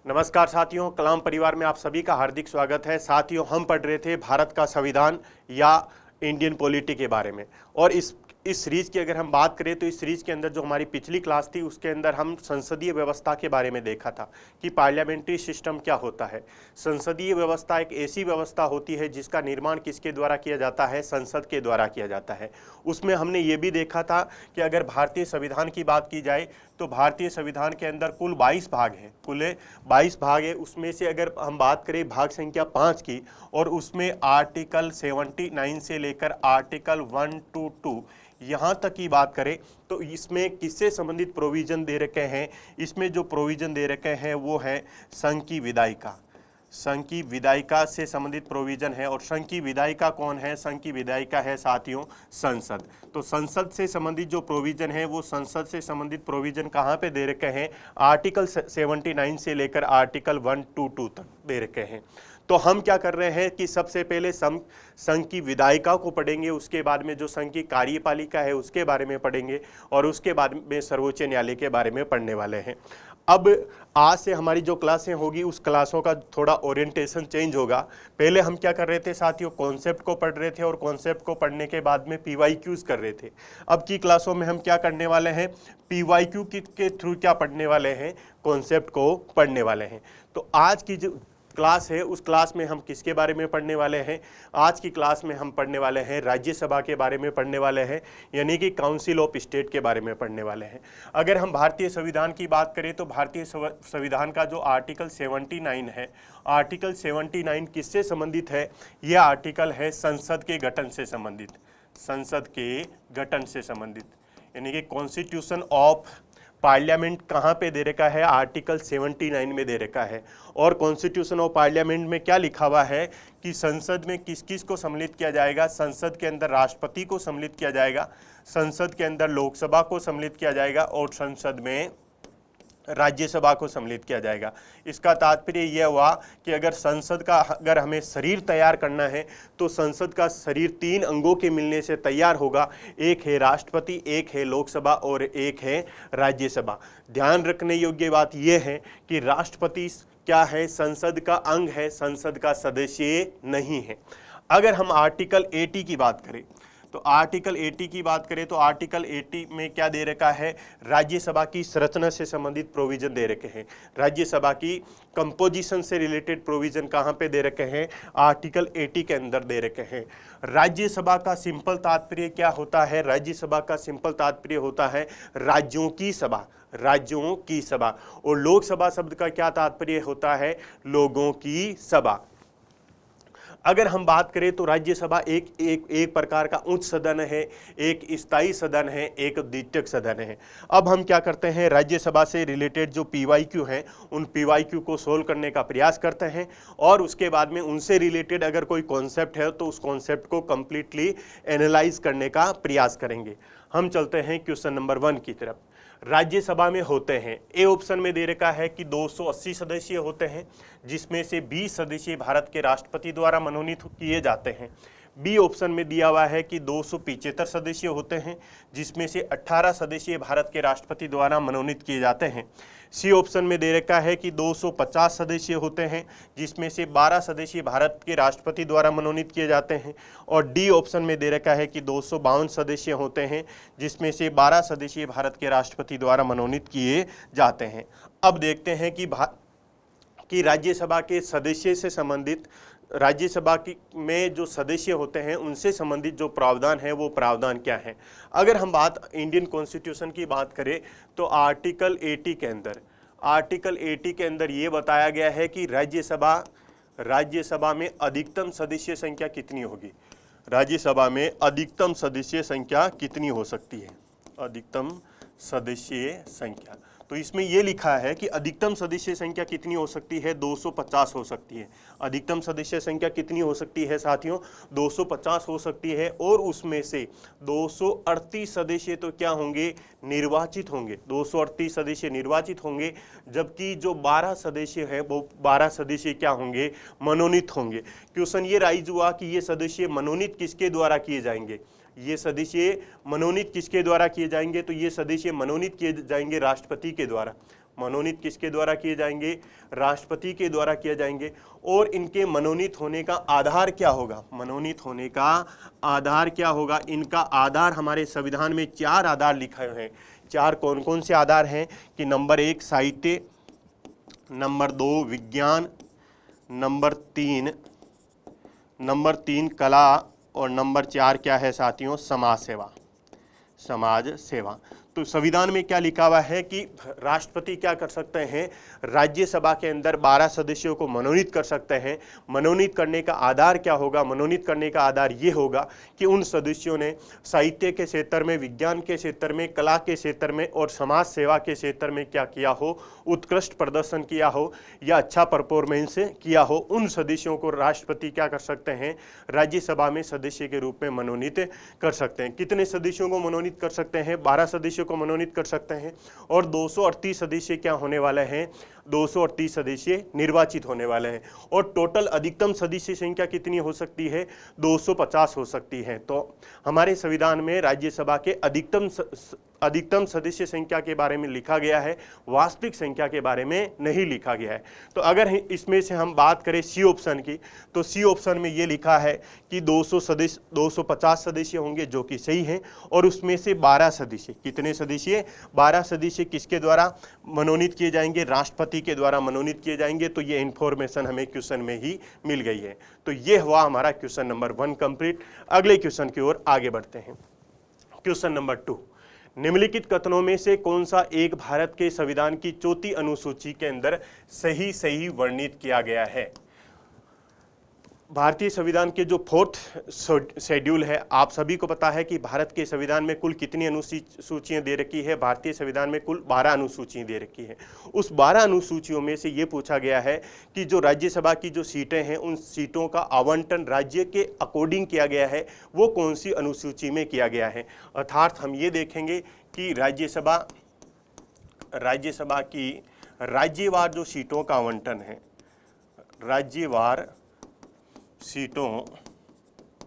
नमस्कार साथियों, कलाम परिवार में आप सभी का हार्दिक स्वागत है। साथियों, हम पढ़ रहे थे भारत का संविधान या इंडियन पॉलिटी के बारे में। और इस सीरीज की अगर हम बात करें तो इस सीरीज के अंदर जो हमारी पिछली क्लास थी उसके अंदर हम संसदीय व्यवस्था के बारे में देखा था कि पार्लियामेंट्री सिस्टम क्या होता है। संसदीय व्यवस्था एक ऐसी व्यवस्था होती है जिसका निर्माण किसके द्वारा किया जाता है? संसद के द्वारा किया जाता है। उसमें हमने ये भी देखा था कि अगर भारतीय संविधान की बात की जाए तो भारतीय संविधान के अंदर कुल 22 भाग हैं, कुल 22 भाग है। उसमें से अगर हम बात करें भाग संख्या 5 की, और उसमें आर्टिकल 79 से लेकर आर्टिकल 122 यहाँ तक की बात करें तो इसमें किससे संबंधित प्रोविजन दे रखे हैं? इसमें जो प्रोविजन दे रखे हैं वो है संघ की विधायिका। संघ की विधायिका से संबंधित प्रोविजन है। और संघ की विधायिका कौन है? संघ की विधायिका है साथियों संसद। तो संसद से संबंधित जो प्रोविजन है वो संसद से संबंधित प्रोविजन कहाँ पे दे रखे हैं? आर्टिकल 79 से लेकर आर्टिकल 122 तक दे रखे हैं। तो हम क्या कर रहे हैं कि सबसे पहले संघ की विधायिका को पढ़ेंगे, उसके बाद में जो संघ की कार्यपालिका है उसके बारे में पढ़ेंगे, और उसके बाद में सर्वोच्च न्यायालय के बारे में पढ़ने वाले हैं। अब आज से हमारी जो क्लासें होगी उस क्लासों का थोड़ा ओरिएंटेशन चेंज होगा। पहले हम क्या कर रहे थे साथियों? कॉन्सेप्ट को पढ़ रहे थे, और कॉन्सेप्ट को पढ़ने के बाद में पीवाईक्यूज कर रहे थे। अब की क्लासों में हम क्या करने वाले हैं? पीवाईक्यू के थ्रू क्या पढ़ने वाले हैं? कॉन्सेप्ट को पढ़ने वाले हैं। तो आज की जो क्लास है उस क्लास में हम किसके बारे में पढ़ने वाले हैं? आज की क्लास में हम पढ़ने वाले हैं राज्यसभा के बारे में पढ़ने वाले हैं, यानी कि काउंसिल ऑफ स्टेट के बारे में पढ़ने वाले हैं। अगर हम भारतीय संविधान की बात करें तो भारतीय संविधान का जो आर्टिकल 79 है, आर्टिकल 79 किससे संबंधित है? यह आर्टिकल है संसद के गठन से संबंधित। संसद के गठन से संबंधित यानी कि कॉन्स्टिट्यूशन ऑफ पार्लियामेंट कहाँ पे दे रखा है? आर्टिकल 79 में दे रखा है। और कॉन्स्टिट्यूशन ऑफ पार्लियामेंट में क्या लिखा हुआ है कि संसद में किस किस को सम्मिलित किया जाएगा? संसद के अंदर राष्ट्रपति को सम्मिलित किया जाएगा, संसद के अंदर लोकसभा को सम्मिलित किया जाएगा, और संसद में राज्यसभा को सम्मिलित किया जाएगा। इसका तात्पर्य यह हुआ कि अगर संसद का अगर हमें शरीर तैयार करना है तो संसद का शरीर 3 अंगों के मिलने से तैयार होगा। एक है राष्ट्रपति, एक है लोकसभा, और एक है राज्यसभा। ध्यान रखने योग्य बात यह है कि राष्ट्रपति क्या है? संसद का अंग है, संसद का सदस्य नहीं है। अगर हम आर्टिकल 80 की बात करें तो आर्टिकल 80 की बात करें तो आर्टिकल 80 में क्या दे रखा है? राज्यसभा की संरचना से संबंधित प्रोविजन दे रखे हैं। राज्यसभा की कंपोजिशन से रिलेटेड प्रोविजन कहाँ पे दे रखे हैं? आर्टिकल 80 के अंदर दे रखे हैं। राज्यसभा का सिंपल तात्पर्य क्या होता है? राज्यसभा का सिंपल तात्पर्य होता है राज्यों की सभा, राज्यों की सभा। और लोकसभा शब्द का क्या तात्पर्य होता है? लोगों की सभा। अगर हम बात करें तो राज्यसभा एक प्रकार का उच्च सदन है, एक स्थायी सदन है, एक द्वितीयक सदन है। अब हम क्या करते हैं? राज्यसभा से रिलेटेड जो पीवाईक्यू हैं उन पीवाईक्यू को सोल्व करने का प्रयास करते हैं, और उसके बाद में उनसे रिलेटेड अगर कोई कॉन्सेप्ट है तो उस कॉन्सेप्ट को कंप्लीटली एनालाइज करने का प्रयास करेंगे। हम चलते हैं क्वेश्चन नंबर 1 की तरफ। राज्यसभा में होते हैं, ए ऑप्शन में दे रखा है कि 280 सदस्य होते हैं, जिसमें से 20 सदस्य भारत के राष्ट्रपति द्वारा मनोनीत किए जाते हैं। बी ऑप्शन में दिया हुआ है कि 275 सदस्य होते हैं, जिसमें से 18 सदस्य भारत के राष्ट्रपति द्वारा मनोनीत किए जाते हैं। सी ऑप्शन में दे रखा है कि 250 सदस्य होते हैं, जिसमें से 12 सदस्य भारत के राष्ट्रपति द्वारा मनोनीत किए जाते हैं। और डी ऑप्शन में दे रखा है कि 252 सदस्य होते हैं, जिसमें से 12 सदस्य भारत के राष्ट्रपति द्वारा मनोनीत किए जाते हैं। अब देखते हैं कि राज्यसभा के सदस्य से संबंधित, राज्यसभा की में जो सदस्य होते हैं उनसे संबंधित जो प्रावधान है वो प्रावधान क्या है? अगर हम बात इंडियन कॉन्स्टिट्यूशन की बात करें तो आर्टिकल 80 के अंदर ये बताया गया है कि राज्यसभा में अधिकतम सदस्य संख्या कितनी होगी? राज्यसभा में अधिकतम सदस्य संख्या कितनी हो सकती है? अधिकतम सदस्य संख्या, तो इसमें यह लिखा है कि अधिकतम सदस्य संख्या कितनी हो सकती है? 250 हो सकती है। अधिकतम सदस्य संख्या कितनी हो सकती है साथियों? 250 हो सकती है। और उसमें से 238 सदस्य तो क्या होंगे? निर्वाचित होंगे। 238 सदस्य निर्वाचित होंगे, जबकि जो 12 सदस्य हैं वो 12 सदस्य क्या होंगे? मनोनीत होंगे। क्वेश्चन ये राइज हुआ कि ये सदस्य मनोनीत किसके द्वारा किए जाएंगे? ये सदस्य मनोनीत किसके द्वारा किए जाएंगे? तो ये सदस्य मनोनीत किए जाएंगे राष्ट्रपति के द्वारा। मनोनीत किसके द्वारा किए जाएंगे? राष्ट्रपति के द्वारा किए जाएंगे। और इनके मनोनीत होने का आधार क्या होगा? मनोनीत होने का आधार क्या होगा? इनका आधार हमारे संविधान में 4 आधार लिखे हुए हैं। 4 कौन कौन से आधार हैं कि नंबर 1 साहित्य, नंबर 2 विज्ञान, नंबर 3 कला, और नंबर 4 क्या है साथियों? समाज सेवा। समाज सेवा। तो संविधान में क्या लिखा हुआ है कि राष्ट्रपति क्या कर सकते हैं? राज्यसभा के अंदर 12 सदस्यों को मनोनीत कर सकते हैं। मनोनीत करने का आधार क्या होगा? मनोनीत करने का आधार ये होगा कि उन सदस्यों ने साहित्य के क्षेत्र में, विज्ञान के क्षेत्र में, कला के क्षेत्र में और समाज सेवा के क्षेत्र में क्या किया हो? उत्कृष्ट प्रदर्शन किया हो या अच्छा परफॉर्मेंस किया हो। उन सदस्यों को राष्ट्रपति क्या कर सकते हैं? राज्यसभा में सदस्य के रूप में मनोनीत कर सकते हैं। कितने सदस्यों को मनोनीत कर सकते हैं? 12 सदस्यों को मनोनीत कर सकते हैं। और 238 सदस्य क्या होने वाले हैं? 238 सदस्य निर्वाचित होने वाले हैं। और टोटल अधिकतम सदस्य संख्या कितनी हो सकती है? 250 हो सकती है। तो हमारे संविधान में राज्यसभा के अधिकतम सदस्य संख्या के बारे में लिखा गया है, वास्तविक संख्या के बारे में नहीं लिखा गया है। तो अगर इसमें से हम बात करें सी ऑप्शन की, तो सी ऑप्शन में ये लिखा है कि 250 सदस्य होंगे, जो कि सही है। और उसमें से 12 सदस्य, कितने सदस्य? 12 सदस्य किसके द्वारा मनोनीत किए जाएंगे? राष्ट्रपति के द्वारा मनोनीत किए जाएंगे। तो ये इंफॉर्मेशन हमें क्वेश्चन में ही मिल गई है। तो ये हुआ हमारा क्वेश्चन नंबर 1 कंप्लीट। अगले क्वेश्चन की ओर आगे बढ़ते हैं। क्वेश्चन नंबर 2, निम्नलिखित कथनों में से कौन सा एक भारत के संविधान की 4वीं अनुसूची के अंदर सही वर्णित किया गया है? भारतीय संविधान के जो 4th शेड्यूल है, आप सभी को पता है कि भारत के संविधान में कुल कितनी अनुसूचियां दे रखी है? भारतीय संविधान में कुल 12 अनुसूचियां दे रखी है। उस 12 अनुसूचियों में से ये पूछा गया है कि जो राज्यसभा की जो सीटें हैं, उन सीटों का आवंटन राज्य के अकॉर्डिंग किया गया है, वो कौन सी अनुसूची में किया गया है? अर्थात हम ये देखेंगे कि राज्यसभा की राज्यवार जो सीटों का आवंटन है, राज्यवार सीटों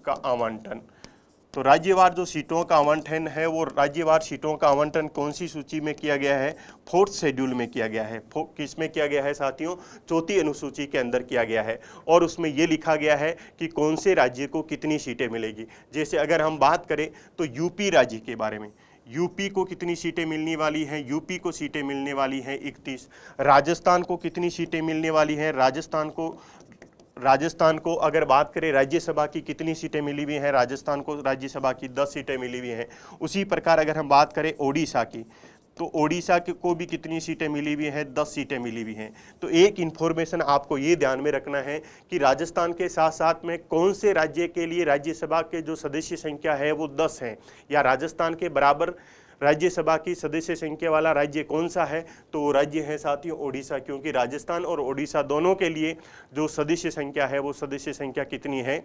का आवंटन, तो राज्यवार जो सीटों का आवंटन है, वो राज्यवार सीटों का आवंटन कौन सी सूची में किया गया है? 4th शेड्यूल में किया गया है। किस में किया गया है साथियों? 4वीं अनुसूची के अंदर किया गया है। और उसमें ये लिखा गया है कि कौन से राज्य को कितनी सीटें मिलेगी। जैसे अगर हम बात करें तो यूपी राज्य के बारे में, यूपी को कितनी सीटें मिलने वाली हैं? यूपी को सीटें मिलने वाली हैं 31। राजस्थान को कितनी सीटें मिलने वाली हैं? राजस्थान को अगर बात करें राज्यसभा की कितनी सीटें मिली हुई हैं? राजस्थान को राज्यसभा की 10 सीटें मिली हुई हैं। उसी प्रकार अगर हम बात करें ओडिशा की, तो ओडिशा को भी कितनी सीटें मिली हुई हैं? 10 सीटें मिली हुई हैं। तो एक इन्फॉर्मेशन आपको ये ध्यान में रखना है कि राजस्थान के साथ साथ में कौन से राज्य के लिए राज्यसभा के जो सदस्य संख्या है वो 10 है, या राजस्थान के बराबर राज्यसभा की सदस्य संख्या वाला राज्य कौन सा है? तो वो राज्य है साथियों ओडिशा। क्योंकि राजस्थान और ओडिशा दोनों के लिए जो सदस्य संख्या है, वो सदस्य संख्या कितनी है?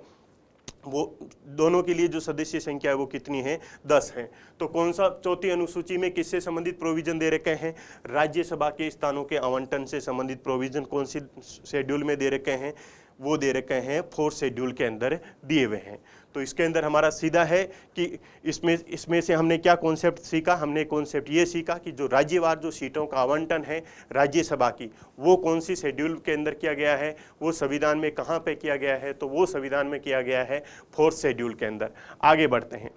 वो दोनों के लिए जो सदस्य संख्या है वो कितनी है? 10 है। तो कौन सा 4वीं अनुसूची में किससे संबंधित प्रोविजन दे रखे हैं? राज्यसभा के स्थानों के आवंटन से संबंधित प्रोविजन कौन सी शेड्यूल में दे रखे हैं? वो दे रखे हैं 4th शेड्यूल के अंदर दिए हुए हैं। तो इसके अंदर हमारा सीधा है कि इसमें से हमने क्या कॉन्सेप्ट सीखा? हमने कॉन्सेप्ट ये सीखा कि जो राज्यवार जो सीटों का आवंटन है राज्यसभा की, वो कौन सी शेड्यूल के अंदर किया गया है? वो संविधान में कहाँ पे किया गया है? तो वो संविधान में किया गया है 4th शेड्यूल के अंदर। आगे बढ़ते हैं,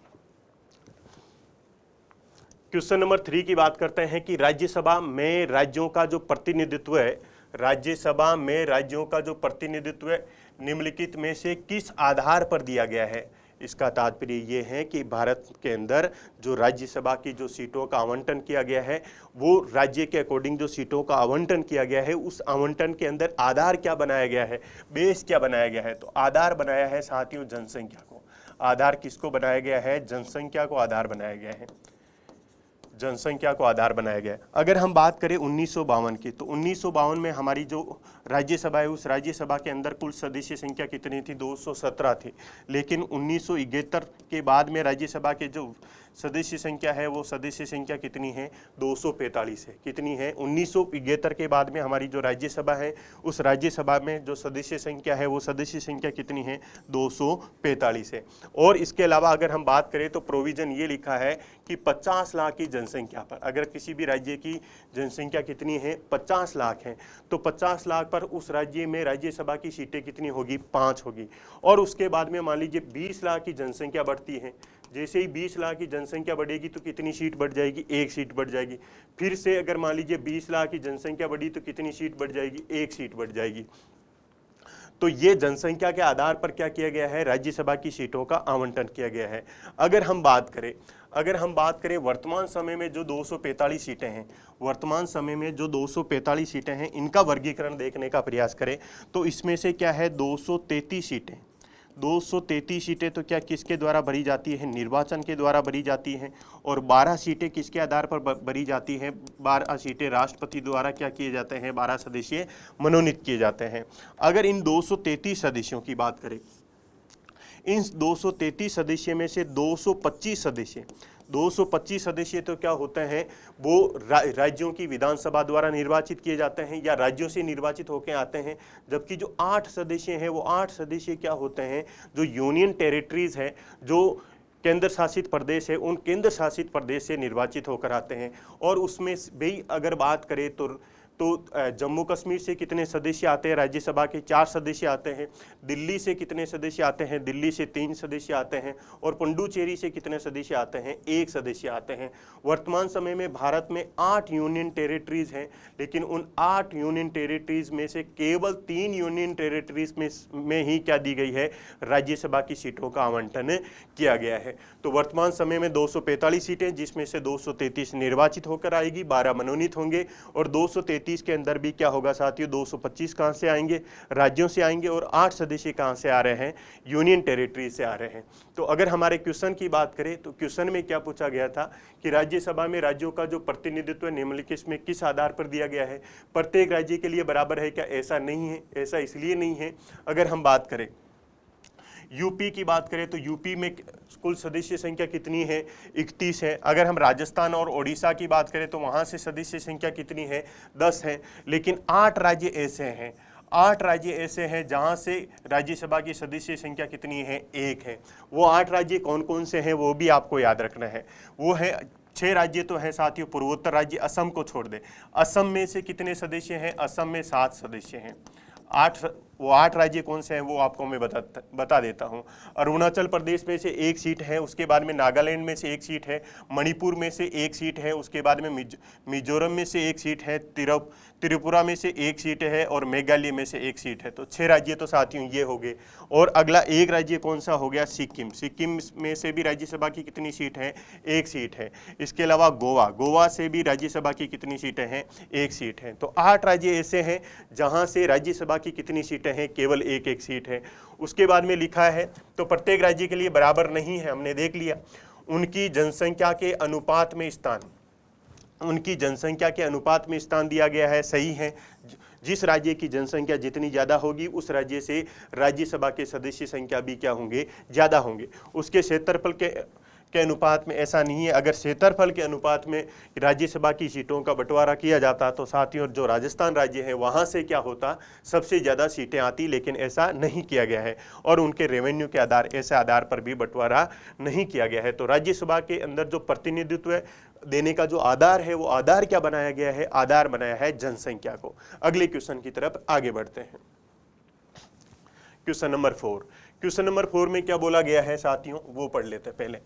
क्वेश्चन नंबर 3 की बात करते हैं कि राज्यसभा में राज्यों का जो प्रतिनिधित्व है, राज्यसभा में राज्यों का जो प्रतिनिधित्व निम्नलिखित में से किस आधार पर दिया गया है? इसका तात्पर्य ये है कि भारत के अंदर जो राज्यसभा की जो सीटों का आवंटन किया गया है, वो राज्य के अकॉर्डिंग जो सीटों का आवंटन किया गया है, उस आवंटन के अंदर आधार क्या बनाया गया है? बेस क्या बनाया गया है? तो आधार बनाया है साथियों जनसंख्या को। आधार किसको बनाया गया है? जनसंख्या को आधार बनाया गया है। जनसंख्या को आधार बनाया गया है। अगर हम बात करें 1952 की, तो 1952 में हमारी जो राज्यसभा है, उस राज्यसभा के अंदर कुल सदस्य संख्या कितनी थी? 217 थी। लेकिन 1971 के बाद में राज्यसभा के जो सदस्य संख्या है वो सदस्य संख्या कितनी है, 245 है। कितनी है, 1973 के बाद में हमारी जो राज्यसभा है उस राज्यसभा में जो सदस्य संख्या है वो सदस्य संख्या कितनी है, 245 है। और इसके अलावा अगर हम बात करें तो प्रोविजन ये लिखा है कि 50 लाख की जनसंख्या पर, अगर किसी भी राज्य की जनसंख्या कितनी है, 50 लाख है, तो 50 लाख पर उस राज्य में राज्यसभा की सीटें कितनी होगी, 5 होगी। और उसके बाद में मान लीजिए 20 लाख की जनसंख्या बढ़ती है, जैसे ही 20 लाख की जनसंख्या बढ़ेगी तो कितनी सीट बढ़ जाएगी, 1 सीट बढ़ जाएगी। फिर से अगर मान लीजिए 20 लाख की जनसंख्या बढ़ी तो कितनी सीट बढ़ जाएगी, 1 सीट बढ़ जाएगी। तो ये जनसंख्या के आधार पर क्या किया गया है, राज्यसभा की सीटों का आवंटन किया गया है। अगर हम बात करें वर्तमान समय में जो 245 सीटें हैं, वर्तमान समय में जो 245 सीटें हैं, इनका वर्गीकरण देखने का प्रयास करें तो इसमें से क्या है, 233 सीटें तो क्या किसके द्वारा भरी जाती है, निर्वाचन के द्वारा भरी जाती हैं। और 12 सीटें किसके आधार पर भरी जाती हैं, 12 सीटें राष्ट्रपति द्वारा क्या किए जाते हैं, 12 सदस्य मनोनीत किए जाते हैं। अगर इन 233 सदस्यों की बात करें, इन 233 सदस्य में से 225 सदस्य तो क्या होते हैं, वो राज्यों की विधानसभा द्वारा निर्वाचित किए जाते हैं या राज्यों से निर्वाचित होकर आते हैं। जबकि जो 8 सदस्य हैं वो 8 सदस्य क्या होते हैं, जो यूनियन टेरिटरीज है, जो केंद्र शासित प्रदेश है, उन केंद्र शासित प्रदेश से निर्वाचित होकर आते हैं। और उसमें भी अगर बात करें तो जम्मू कश्मीर से कितने सदस्य आते हैं, राज्यसभा के 4 सदस्य आते हैं। दिल्ली से कितने सदस्य आते हैं, दिल्ली से 3 सदस्य आते हैं। और पुडुचेरी से कितने सदस्य आते हैं, 1 सदस्य आते हैं। वर्तमान समय में भारत में 8 यूनियन टेरिटरीज हैं, लेकिन उन 8 यूनियन टेरिटरीज में से केवल 3 यूनियन टेरिटरीज में ही क्या दी गई है, राज्यसभा की सीटों का आवंटन किया गया है। तो वर्तमान समय में 245 सीटें, जिसमें से 233 निर्वाचित होकर आएगी, 12 मनोनीत होंगे। और 233 के अंदर भी क्या होगा साथियों, 225 कहां से आएंगे, राज्यों से आएंगे। और 8 सदस्य कहां से आ रहे हैं, यूनियन टेरिटरी से आ रहे हैं। तो अगर हमारे क्वेश्चन की बात करें तो क्वेश्चन में क्या पूछा गया था कि राज्यसभा में राज्यों का जो प्रतिनिधित्व निम्नलिखित में किस आधार पर दिया गया है, प्रत्येक राज्य के लिए बराबर है क्या, ऐसा नहीं है। ऐसा इसलिए नहीं है, अगर हम बात करें यूपी की बात करें तो यूपी में कुल सदस्य संख्या कितनी है, 31 है। अगर हम राजस्थान और ओडिशा की बात करें तो वहां से सदस्य संख्या कितनी है, 10 है। लेकिन 8 राज्य ऐसे हैं जहां से राज्यसभा की सदस्य संख्या कितनी है, 1 है। वो 8 राज्य कौन कौन से हैं वो भी आपको याद रखना है। वो है 6 राज्य तो है साथियों पूर्वोत्तर राज्य, असम को छोड़ दे। असम में से कितने सदस्य हैं, असम में 7 सदस्य हैं। 8 राज्य कौन से हैं वो आपको मैं बता देता हूं। अरुणाचल प्रदेश में से 1 सीट है, उसके बाद में नागालैंड में से 1 सीट है, मणिपुर में से 1 सीट है, उसके बाद में मिजोरम में से 1 सीट है, त्रिपुरा में से 1 सीट है और मेघालय में से 1 सीट है। तो 6 राज्य तो साथियों ये हो गए। और अगला 1 राज्य कौन सा हो गया, सिक्किम में से भी राज्यसभा की कितनी सीट है, 1 सीट है। इसके अलावा गोवा से भी राज्यसभा की कितनी सीटें हैं, 1 सीट है। तो 8 राज्य ऐसे हैं जहां से राज्यसभा की कितनी सीटें हैं, केवल 1 सीट है। उसके बाद में लिखा है तो प्रत्येक राज्य के लिए बराबर नहीं है, हमने देख लिया। उनकी जनसंख्या के अनुपात में स्थान दिया गया है, सही है। जिस राज्य की जनसंख्या जितनी ज़्यादा होगी उस राज्य से राज्यसभा के सदस्य संख्या भी क्या होंगे, ज़्यादा होंगे। उसके क्षेत्रफल के अनुपात में ऐसा नहीं है। अगर क्षेत्रफल के अनुपात में राज्यसभा की सीटों का बंटवारा किया जाता तो साथियों जो राजस्थान राज्य है वहाँ से क्या होता, सबसे ज़्यादा सीटें आती, लेकिन ऐसा नहीं किया गया है। और उनके रेवेन्यू के ऐसे आधार पर भी बंटवारा नहीं किया गया है। तो राज्यसभा के अंदर जो प्रतिनिधित्व देने का जो आधार है वो आधार क्या बनाया गया है, आधार बनाया है जनसंख्या को। अगले क्वेश्चन की तरफ आगे बढ़ते हैं। क्वेश्चन नंबर 4 में क्या बोला गया है साथियों, वो पढ़ लेते हैं पहले।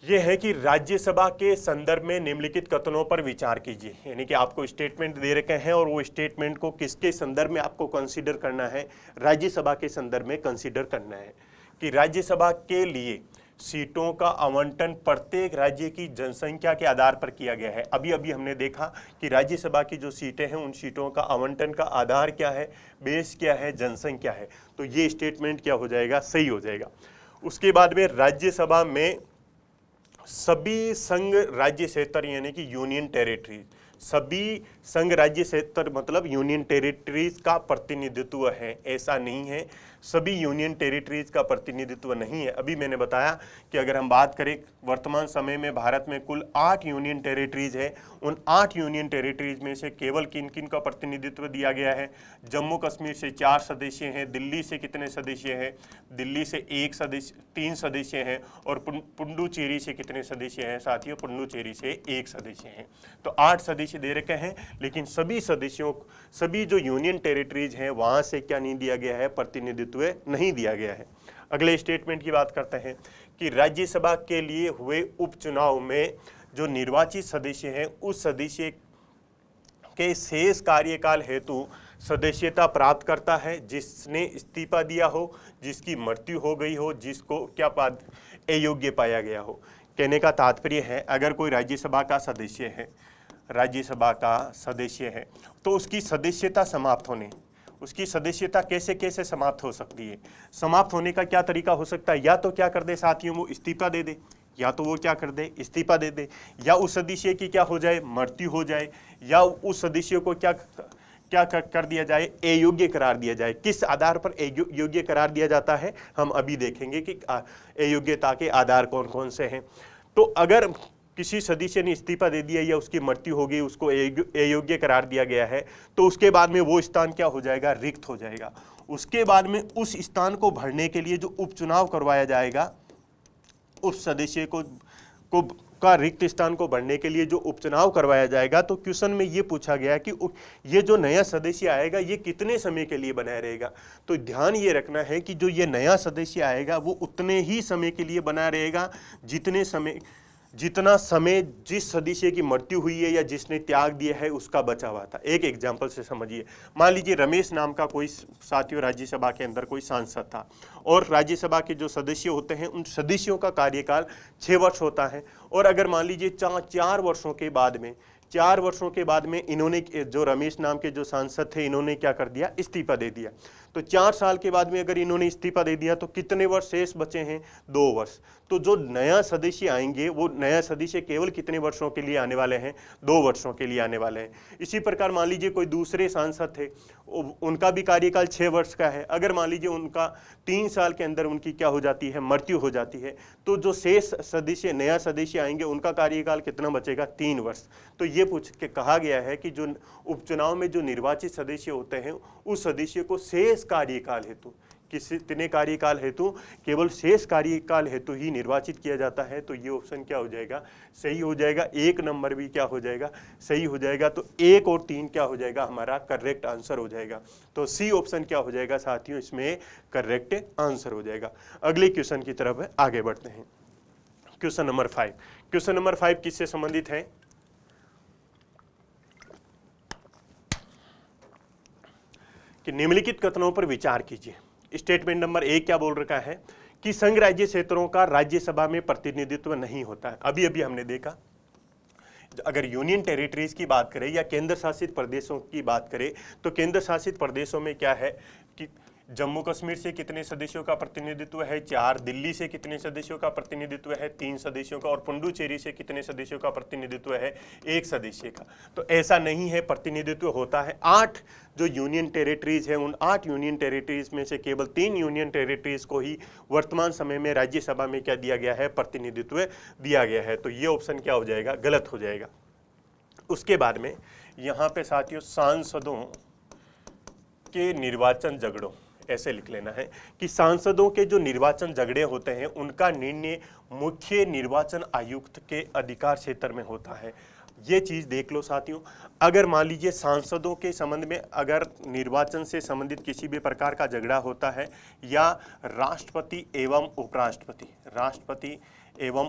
यह है कि राज्यसभा के संदर्भ में निम्नलिखित कथनों पर विचार कीजिए। यानी कि आपको स्टेटमेंट दे रखे हैं और वो स्टेटमेंट को किसके संदर्भ में आपको कंसीडर करना है, राज्यसभा के संदर्भ में कंसीडर करना है कि राज्यसभा के लिए सीटों का आवंटन प्रत्येक राज्य की जनसंख्या के आधार पर किया गया है। अभी हमने देखा कि राज्यसभा की जो सीटें हैं उन सीटों का आवंटन का आधार क्या है, बेस क्या है, जनसंख्या है। तो ये स्टेटमेंट क्या हो जाएगा, सही हो जाएगा। उसके बाद में राज्यसभा में सभी संघ राज्य क्षेत्र यानी कि यूनियन टेरिटरी, सभी संघ राज्य क्षेत्र मतलब यूनियन टेरिटरीज का प्रतिनिधित्व है, ऐसा नहीं है। सभी यूनियन टेरिटरीज का प्रतिनिधित्व नहीं है। अभी मैंने बताया कि अगर हम बात करें वर्तमान समय में भारत में कुल 8 यूनियन टेरिटरीज है। उन 8 यूनियन टेरिटरीज में से केवल किन किन का प्रतिनिधित्व दिया गया है? जम्मू कश्मीर से 4 सदस्य हैं। दिल्ली से कितने सदस्य हैं? दिल्ली से 3 सदस्य हैं। और पुडुचेरी से कितने सदस्य हैं साथियों? पुडुचेरी से 1 सदस्य हैं। तो 8 सदस्य दे रखे हैं, लेकिन सभी जो यूनियन टेरिटरीज हैं वहां से क्या नहीं दिया गया है? प्रतिनिधित्व नहीं दिया गया है। अगले स्टेटमेंट की बात करते हैं कि राज्यसभा के लिए हुए उपचुनाव में जो निर्वाचित सदस्य हैं उस सदस्य के शेष कार्यकाल हेतु सदस्यता प्राप्त करता है जिसने इस्तीफा दिया हो, जिसकी मृत्यु हो गई हो, जिसको क्या अयोग्य पाया गया हो। कहने का तात्पर्य है अगर कोई राज्यसभा का सदस्य है तो उसकी सदस्यता कैसे समाप्त हो सकती है? समाप्त होने का क्या तरीका हो सकता है? या तो क्या कर दे साथियों, वो इस्तीफा दे दे, या उस सदस्य की क्या हो जाए? मृत्यु हो जाए, या उस सदस्य को क्या कर दिया जाए? अयोग्य करार दिया जाए। किस आधार पर अयोग्य करार दिया जाता है हम अभी देखेंगे कि अयोग्यता के आधार कौन कौन से हैं। तो अगर किसी सदस्य ने इस्तीफा दे दिया या उसकी मृत्यु हो गई, उसको अयोग्य करार दिया गया है, तो उसके बाद में वो स्थान क्या हो जाएगा? रिक्त हो जाएगा। उसके बाद में उस स्थान को भरने के लिए जो उपचुनाव करवाया जाएगा, उस सदस्य का रिक्त स्थान को भरने के लिए जो उपचुनाव करवाया जाएगा, तो क्वेश्चन में ये पूछा गया कि ये जो नया सदस्य आएगा ये कितने समय के लिए बना रहेगा। तो ध्यान ये रखना है कि जो ये नया सदस्य आएगा वो उतने ही समय के लिए बना रहेगा जितना समय जिस सदस्य की मृत्यु हुई है या जिसने त्याग दिया है उसका बचा हुआ था। एक एग्जाम्पल से समझिए। मान लीजिए रमेश नाम का कोई साथियों राज्यसभा के अंदर कोई सांसद था, और राज्यसभा के जो सदस्य होते हैं उन सदस्यों का कार्यकाल 6 वर्ष होता है। और अगर मान लीजिए 4 वर्षों के बाद में इन्होंने, जो रमेश नाम के जो सांसद थे, इन्होंने क्या कर दिया? इस्तीफा दे दिया। तो 4 साल के बाद में अगर इन्होंने इस्तीफा दे दिया तो कितने वर्ष शेष बचे हैं? 2 वर्ष। तो जो नया सदस्य आएंगे वो नया सदस्य केवल कितने वर्षों के लिए आने वाले हैं? 2 वर्षों के लिए आने वाले हैं। इसी प्रकार मान लीजिए कोई दूसरे सांसद थे, उनका भी कार्यकाल 6 वर्ष का है। अगर मान लीजिए उनका 3 साल के अंदर उनकी क्या हो जाती है? मृत्यु हो जाती है। तो जो शेष सदस्य, नया सदस्य आएंगे, उनका कार्यकाल कितना बचेगा? 3 वर्ष। तो ये पूछ के कहा गया है कि जो उपचुनाव में जो निर्वाचित सदस्य होते हैं उस सदस्य को शेष कार्यकाल हेतु, कितने कार्यकाल हेतु? केवल शेष कार्यकाल हेतु ही निर्वाचित किया जाता है। तो ये ऑप्शन क्या हो जाएगा? सही हो जाएगा। 1 नंबर भी क्या हो जाएगा? सही हो जाएगा। तो 1 और 3 क्या हो जाएगा? हमारा करेक्ट आंसर हो जाएगा। तो सी ऑप्शन क्या हो जाएगा साथियों? इसमें करेक्ट आंसर हो जाएगा। अगले क्वेश्चन की तरफ आगे बढ़ते हैं। Question number 5। क्वेश्चन नंबर 5 किससे संबंधित है? कि निम्नलिखित कथनों पर विचार कीजिए। स्टेटमेंट नंबर 1 क्या बोल रखा है कि संघ राज्य क्षेत्रों का राज्यसभा में प्रतिनिधित्व नहीं होता है। अभी अभी हमने देखा, अगर यूनियन टेरिटरीज की बात करें या केंद्र शासित प्रदेशों की बात करें, तो केंद्र शासित प्रदेशों में क्या है कि जम्मू कश्मीर से कितने सदस्यों का प्रतिनिधित्व है? 4। दिल्ली से कितने सदस्यों का प्रतिनिधित्व है? 3 सदस्यों का। और पुडुचेरी से कितने सदस्यों का प्रतिनिधित्व है? 1 सदस्य का। तो ऐसा नहीं है, प्रतिनिधित्व होता है। 8 जो यूनियन टेरिटरीज है, उन 8 यूनियन टेरिटरीज में से केवल 3 यूनियन टेरिटरीज को ही वर्तमान समय में राज्यसभा में क्या दिया गया है? प्रतिनिधित्व दिया गया है। तो ये ऑप्शन क्या हो जाएगा? गलत हो जाएगा। उसके बाद में यहाँ पे साथियों सांसदों के निर्वाचन झगड़ों, ऐसे लिख लेना है कि सांसदों के जो निर्वाचन झगड़े होते हैं उनका निर्णय मुख्य निर्वाचन आयुक्त के अधिकार क्षेत्र में होता है। ये चीज देख लो साथियों। अगर मान लीजिए सांसदों के संबंध में अगर निर्वाचन से संबंधित किसी भी प्रकार का झगड़ा होता है, या राष्ट्रपति एवं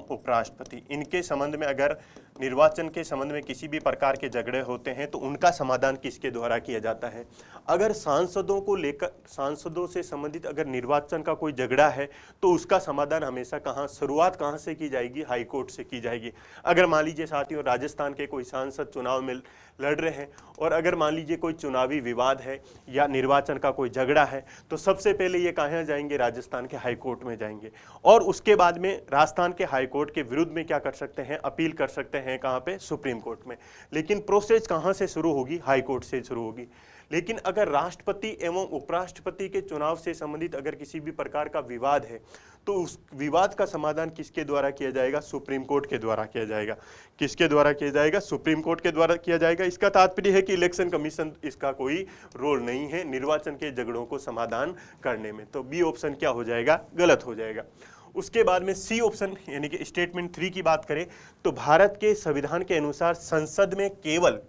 उपराष्ट्रपति इनके संबंध में अगर निर्वाचन के संबंध में किसी भी प्रकार के झगड़े होते हैं, तो उनका समाधान किसके द्वारा किया जाता है? अगर सांसदों से संबंधित अगर निर्वाचन का कोई झगड़ा है तो उसका समाधान हमेशा शुरुआत कहाँ से की जाएगी? हाई कोर्ट से की जाएगी। अगर मान लीजिए साथियों राजस्थान के कोई सांसद चुनाव में लड़ रहे हैं, और अगर मान लीजिए कोई चुनावी विवाद है या निर्वाचन का कोई झगड़ा है, तो सबसे पहले ये कहाँ जाएंगे? राजस्थान के हाई कोर्ट में जाएंगे। और उसके बाद में राजस्थान के हाई कोर्ट के विरुद्ध में क्या कर सकते हैं? अपील कर सकते हैं कहाँ पे, सुप्रीम कोर्ट में। लेकिन प्रोसेस कहाँ से शुरू होगी, हाई कोर्ट से शुरू होगी। लेकिन अगर राष्ट्रपति एवं उपराष्ट्रपति के चुनाव से संबंधित अगर किसी भी प्रकार का विवाद है तो उस विवाद का समाधान किसके द्वारा किया जाएगा, सुप्रीम कोर्ट के द्वारा किया जाएगा। किसके द्वारा किया जाएगा, सुप्रीम कोर्ट के द्वारा किया जाएगा। इसका तात्पर्य है कि इलेक्शन कमीशन इसका कोई रोल नहीं है निर्वाचन के झगड़ों को समाधान करने में। तो बी ऑप्शन क्या हो जाएगा, गलत हो जाएगा। उसके बाद में सी ऑप्शन यानी कि स्टेटमेंट 3 की बात करें तो भारत के संविधान के अनुसार संसद में केवल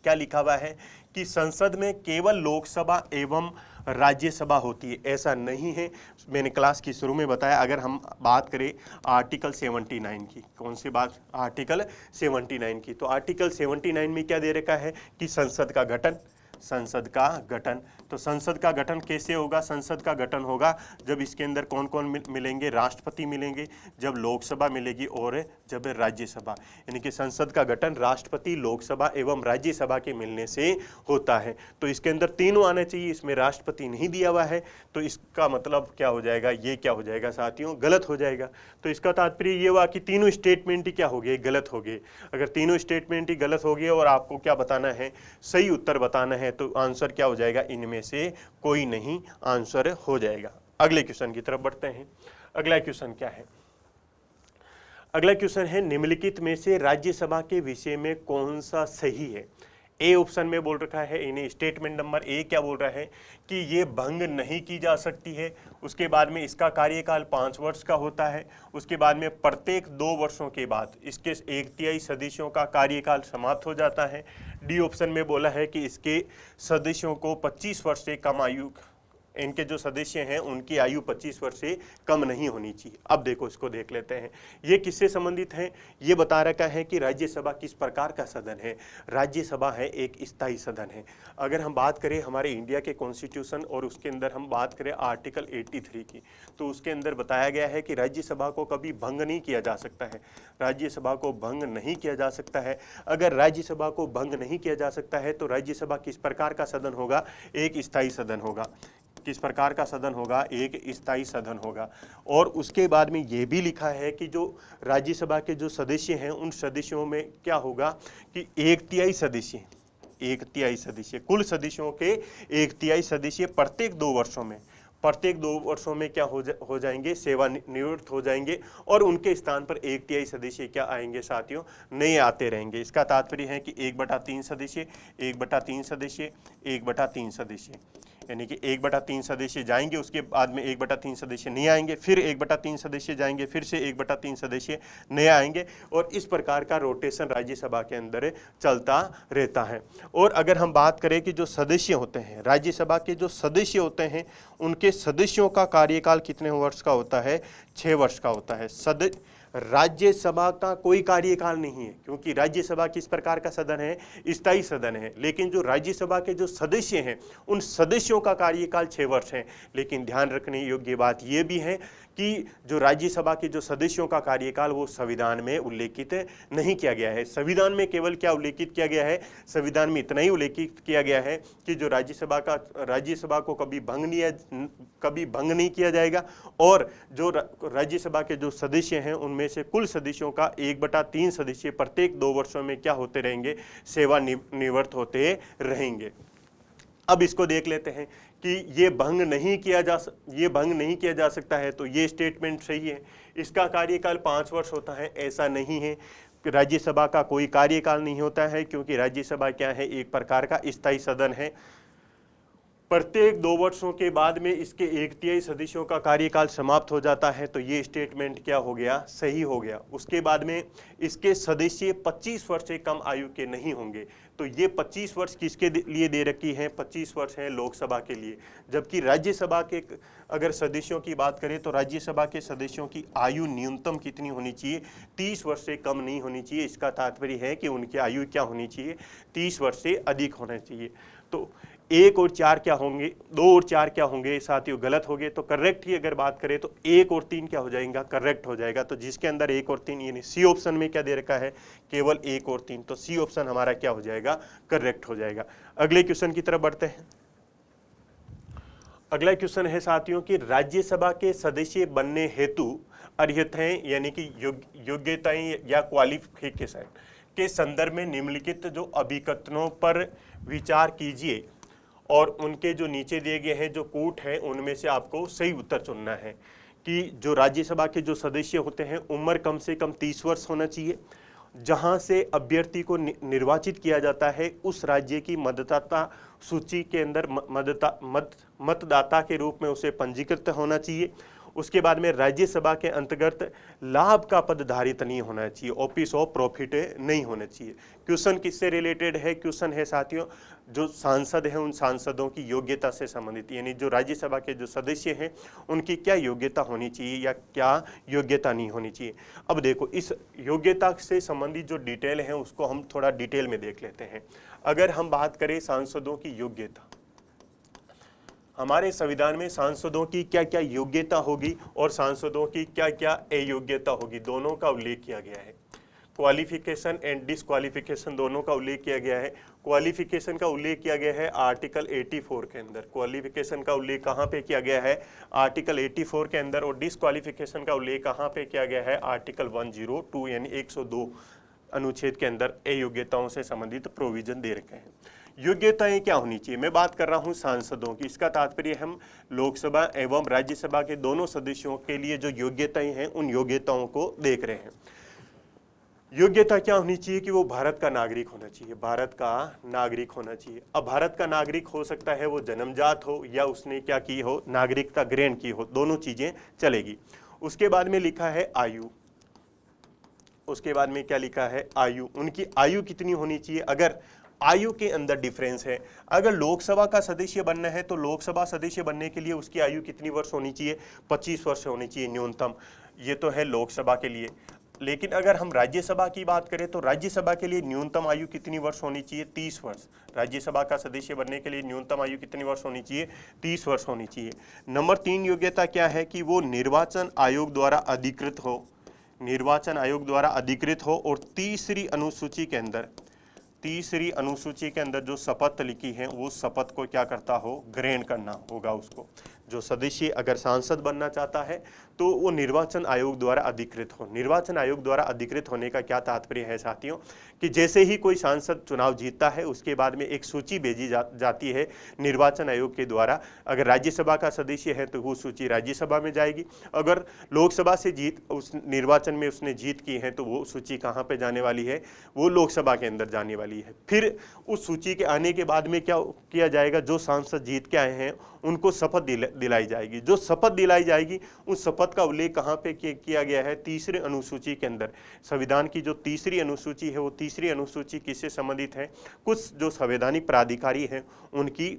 क्या लिखा हुआ है कि संसद में केवल लोकसभा एवं राज्यसभा होती है, ऐसा नहीं है। मैंने क्लास की शुरू में बताया, अगर हम बात करें आर्टिकल 79 की, कौन सी बात, आर्टिकल 79 की, तो आर्टिकल 79 में क्या दे रखा है कि संसद का गठन, संसद का गठन। तो संसद का गठन कैसे होगा, संसद का गठन होगा जब इसके अंदर कौन कौन मिलेंगे, राष्ट्रपति मिलेंगे, जब लोकसभा मिलेगी और जब राज्यसभा, यानी कि संसद का गठन राष्ट्रपति, लोकसभा एवं राज्यसभा के मिलने से होता है। तो इसके अंदर तीनों आने चाहिए, इसमें राष्ट्रपति नहीं दिया हुआ है, तो इसका मतलब क्या हो जाएगा, ये क्या हो जाएगा साथियों, गलत हो जाएगा। तो इसका तात्पर्य ये हुआ कि तीनों स्टेटमेंट ही क्या हो गए, गलत हो गए। अगर तीनों स्टेटमेंट ही गलत हो गए और आपको क्या बताना है, सही उत्तर बताना है, तो आंसर क्या हो जाएगा, इनमें से कोई नहीं आंसर हो जाएगा। अगले क्वेश्चन की तरफ बढ़ते हैं। अगला क्वेश्चन क्या है, अगला क्वेश्चन है निम्नलिखित में से राज्यसभा के विषय में कौन सा सही है। ए ऑप्शन में बोल रखा है, इन्हें स्टेटमेंट नंबर ए क्या बोल रहा है कि ये भंग नहीं की जा सकती है। उसके बाद में इसका कार्यकाल 5 वर्ष का होता है। उसके बाद में प्रत्येक 2 वर्षों के बाद इसके 1/3 सदस्यों का कार्यकाल समाप्त हो जाता है। डी ऑप्शन में बोला है कि इसके सदस्यों को 25 वर्ष से कम आयु, इनके जो सदस्य हैं उनकी आयु 25 वर्ष से कम नहीं होनी चाहिए। अब देखो इसको देख लेते हैं, ये किससे संबंधित है, ये बता रखा है कि राज्यसभा किस प्रकार का सदन है। राज्यसभा है एक स्थायी सदन है। अगर हम बात करें हमारे इंडिया के कॉन्स्टिट्यूशन और उसके अंदर हम बात करें आर्टिकल 83 की, तो उसके अंदर बताया गया है कि राज्यसभा को कभी भंग नहीं किया जा सकता है, राज्यसभा को भंग नहीं किया जा सकता है। अगर राज्यसभा को भंग नहीं किया जा सकता है तो राज्यसभा किस प्रकार का सदन होगा, एक स्थायी सदन होगा। किस प्रकार का सदन होगा, एक स्थायी सदन होगा। और उसके बाद में ये भी लिखा है कि जो राज्यसभा के जो सदस्य हैं उन सदस्यों में क्या होगा कि 1/3 सदस्य, 1/3 सदस्य, कुल सदस्यों के 1/3 सदस्य प्रत्येक 2 वर्षों में, प्रत्येक 2 वर्षों में क्या हो जाएंगे, सेवानिवृत्त हो जाएंगे और उनके स्थान पर 1/3 सदस्य क्या आएंगे साथियों, नए आते रहेंगे। इसका तात्पर्य है कि 1/3 सदस्य, 1/3 सदस्य, 1/3 सदस्य, यानी कि 1/3 सदस्य जाएंगे, उसके बाद में 1/3 सदस्य नहीं आएंगे, फिर 1/3 सदस्य जाएंगे, फिर से 1/3 सदस्य नए आएंगे और इस प्रकार का रोटेशन राज्यसभा के अंदर चलता रहता है। और अगर हम बात करें कि जो सदस्य होते हैं, राज्यसभा के जो सदस्य होते हैं उनके सदस्यों का कार्यकाल कितने वर्ष का होता है, 6 वर्ष का होता है। राज्यसभा का कोई कार्यकाल नहीं है, क्योंकि राज्यसभा किस प्रकार का सदन है, स्थायी सदन है। लेकिन जो राज्यसभा के जो सदस्य हैं उन सदस्यों का कार्यकाल 6 वर्ष है। लेकिन ध्यान रखने योग्य बात यह भी है कि जो राज्यसभा के जो सदस्यों का कार्यकाल वो संविधान में उल्लेखित नहीं किया गया है। संविधान में केवल क्या उल्लेखित किया गया है, संविधान में इतना ही उल्लेखित किया गया है कि जो राज्यसभा को कभी भंग नहीं किया जाएगा और जो राज्यसभा के जो सदस्य हैं उनमें से कुल सदस्यों का 1/3 सदस्य प्रत्येक 2 वर्षों में क्या होते रहेंगे, सेवानिवृत्त होते रहेंगे। अब इसको देख लेते हैं कि ये भंग नहीं किया जा सकता है, तो ये स्टेटमेंट सही है। इसका कार्यकाल 5 वर्ष होता है, ऐसा नहीं है। राज्यसभा का कोई कार्यकाल नहीं होता है, क्योंकि राज्यसभा क्या है, एक प्रकार का स्थायी सदन है। प्रत्येक 2 वर्षों के बाद में इसके 1/3 सदस्यों का कार्यकाल समाप्त हो जाता है, तो ये स्टेटमेंट क्या हो गया, सही हो गया। उसके बाद में इसके सदस्य 25 वर्ष से कम आयु के नहीं होंगे, तो ये 25 वर्ष किसके लिए दे रखी है, 25 वर्ष है लोकसभा के लिए। जबकि राज्यसभा के अगर सदस्यों की बात करें तो राज्यसभा के सदस्यों की आयु न्यूनतम कितनी होनी चाहिए, 30 वर्ष से कम नहीं होनी चाहिए। इसका तात्पर्य है कि उनकी आयु क्या होनी चाहिए, 30 वर्ष से अधिक होना चाहिए। तो 1 और 4 क्या होंगे, 2 और 4 क्या होंगे साथियों, गलत हो गए। तो करेक्ट ही अगर बात करें तो 1 और 3 क्या हो जाएगा, करेक्ट हो जाएगा। तो जिसके अंदर 1 और 3 यानी सी ऑप्शन में क्या दे रखा है, केवल 1 और 3, तो सी ऑप्शन हमारा क्या हो जाएगा, करेक्ट हो जाएगा। अगले क्वेश्चन की तरफ बढ़ते हैं। अगला क्वेश्चन है साथियों कि राज्यसभा के सदस्य बनने हेतु अर्हताएं यानी कि योग्यताएं या क्वालिफिकेशन के संदर्भ में निम्नलिखित जो अभिकथनों पर विचार कीजिए और उनके जो नीचे दिए गए हैं जो कूट हैं उनमें से आपको सही उत्तर चुनना है कि जो राज्यसभा के जो सदस्य होते हैं उम्र कम से कम 30 वर्ष होना चाहिए, जहां से अभ्यर्थी को निर्वाचित किया जाता है उस राज्य की मतदाता सूची के अंदर मतदाता के रूप में उसे पंजीकृत होना चाहिए। उसके बाद में राज्यसभा के अंतर्गत लाभ का पद धारित नहीं होना चाहिए, ऑफिस ऑफ प्रॉफिट नहीं होना चाहिए। क्वेश्चन किससे रिलेटेड है? क्वेश्चन है साथियों जो सांसद हैं उन सांसदों की योग्यता से संबंधित, यानी जो राज्यसभा के जो सदस्य हैं उनकी क्या योग्यता होनी चाहिए या क्या योग्यता नहीं होनी चाहिए। अब देखो इस योग्यता से संबंधित जो डिटेल है उसको हम थोड़ा डिटेल में देख लेते हैं। अगर हम बात करें सांसदों की योग्यता, हमारे संविधान में सांसदों की क्या क्या योग्यता होगी और सांसदों की क्या क्या अयोग्यता होगी, दोनों का उल्लेख किया गया है। क्वालिफिकेशन एंड डिसक्वालिफिकेशन दोनों का उल्लेख किया गया है। क्वालिफिकेशन का उल्लेख किया गया है आर्टिकल 84 के अंदर। क्वालिफिकेशन का उल्लेख कहाँ पे किया गया है? आर्टिकल 84 के अंदर। और डिसक्वालिफिकेशन का उल्लेख कहाँ पे किया गया है? आर्टिकल 102 यानी 102 अनुच्छेद के अंदर अयोग्यताओं से संबंधित प्रोविजन दे रखे हैं। योग्यताएं क्या होनी चाहिए? मैं बात कर रहा हूं सांसदों की। इसका तात्पर्य हम लोकसभा एवं राज्यसभा के दोनों सदस्यों के लिए जो योग्यताएं हैं उन योग्यताओं को देख रहे हैं। योग्यता क्या होनी चाहिए कि वो भारत का नागरिक होना चाहिए, भारत का नागरिक होना चाहिए। अब भारत का नागरिक हो सकता है वो जन्मजात हो या उसने क्या की हो, नागरिकता ग्रहण की हो, दोनों चीजें चलेगी। उसके बाद में लिखा है आयु। उसके बाद में क्या लिखा है? आयु। उनकी आयु कितनी होनी चाहिए? अगर आयु के अंदर डिफरेंस है, अगर लोकसभा का सदस्य बनना है तो लोकसभा सदस्य बनने के लिए उसकी आयु कितनी वर्ष होनी चाहिए? 25 वर्ष होनी चाहिए न्यूनतम। ये तो है लोकसभा के लिए। लेकिन अगर हम राज्यसभा की बात करें तो राज्यसभा के लिए न्यूनतम आयु कितनी वर्ष होनी चाहिए? 30 वर्ष। राज्यसभा का सदस्य बनने के लिए न्यूनतम आयु कितनी वर्ष होनी चाहिए? 30 वर्ष होनी चाहिए। नंबर 3 योग्यता क्या है कि वो निर्वाचन आयोग द्वारा अधिकृत हो, निर्वाचन आयोग द्वारा अधिकृत हो। और तीसरी अनुसूची के अंदर जो शपथ लिखी है वो शपथ को क्या करता हो? ग्रहण करना होगा उसको। जो सदस्य अगर सांसद बनना चाहता है तो वो निर्वाचन आयोग द्वारा अधिकृत हो। निर्वाचन आयोग द्वारा अधिकृत होने का क्या तात्पर्य है साथियों कि जैसे ही कोई सांसद चुनाव जीतता है उसके बाद में एक सूची भेजी जाती है निर्वाचन आयोग के द्वारा। अगर राज्यसभा का सदस्य है तो वो सूची राज्यसभा में जाएगी, अगर लोकसभा से उस निर्वाचन में उसने जीत की है तो वो सूची कहाँ पे जाने वाली है? वो लोकसभा के अंदर जाने वाली है। फिर उस सूची के आने के बाद में क्या किया जाएगा? जो सांसद जीत के आए हैं उनको शपथ दिलाई जाएगी। जो शपथ दिलाई जाएगी उस शपथ का उल्लेख कहाँ पे किया गया है? तीसरे अनुसूची के अंदर। संविधान की जो तीसरी अनुसूची है वो तीसरी अनुसूची किससे संबंधित है? कुछ जो संवैधानिक प्राधिकारी हैं उनकी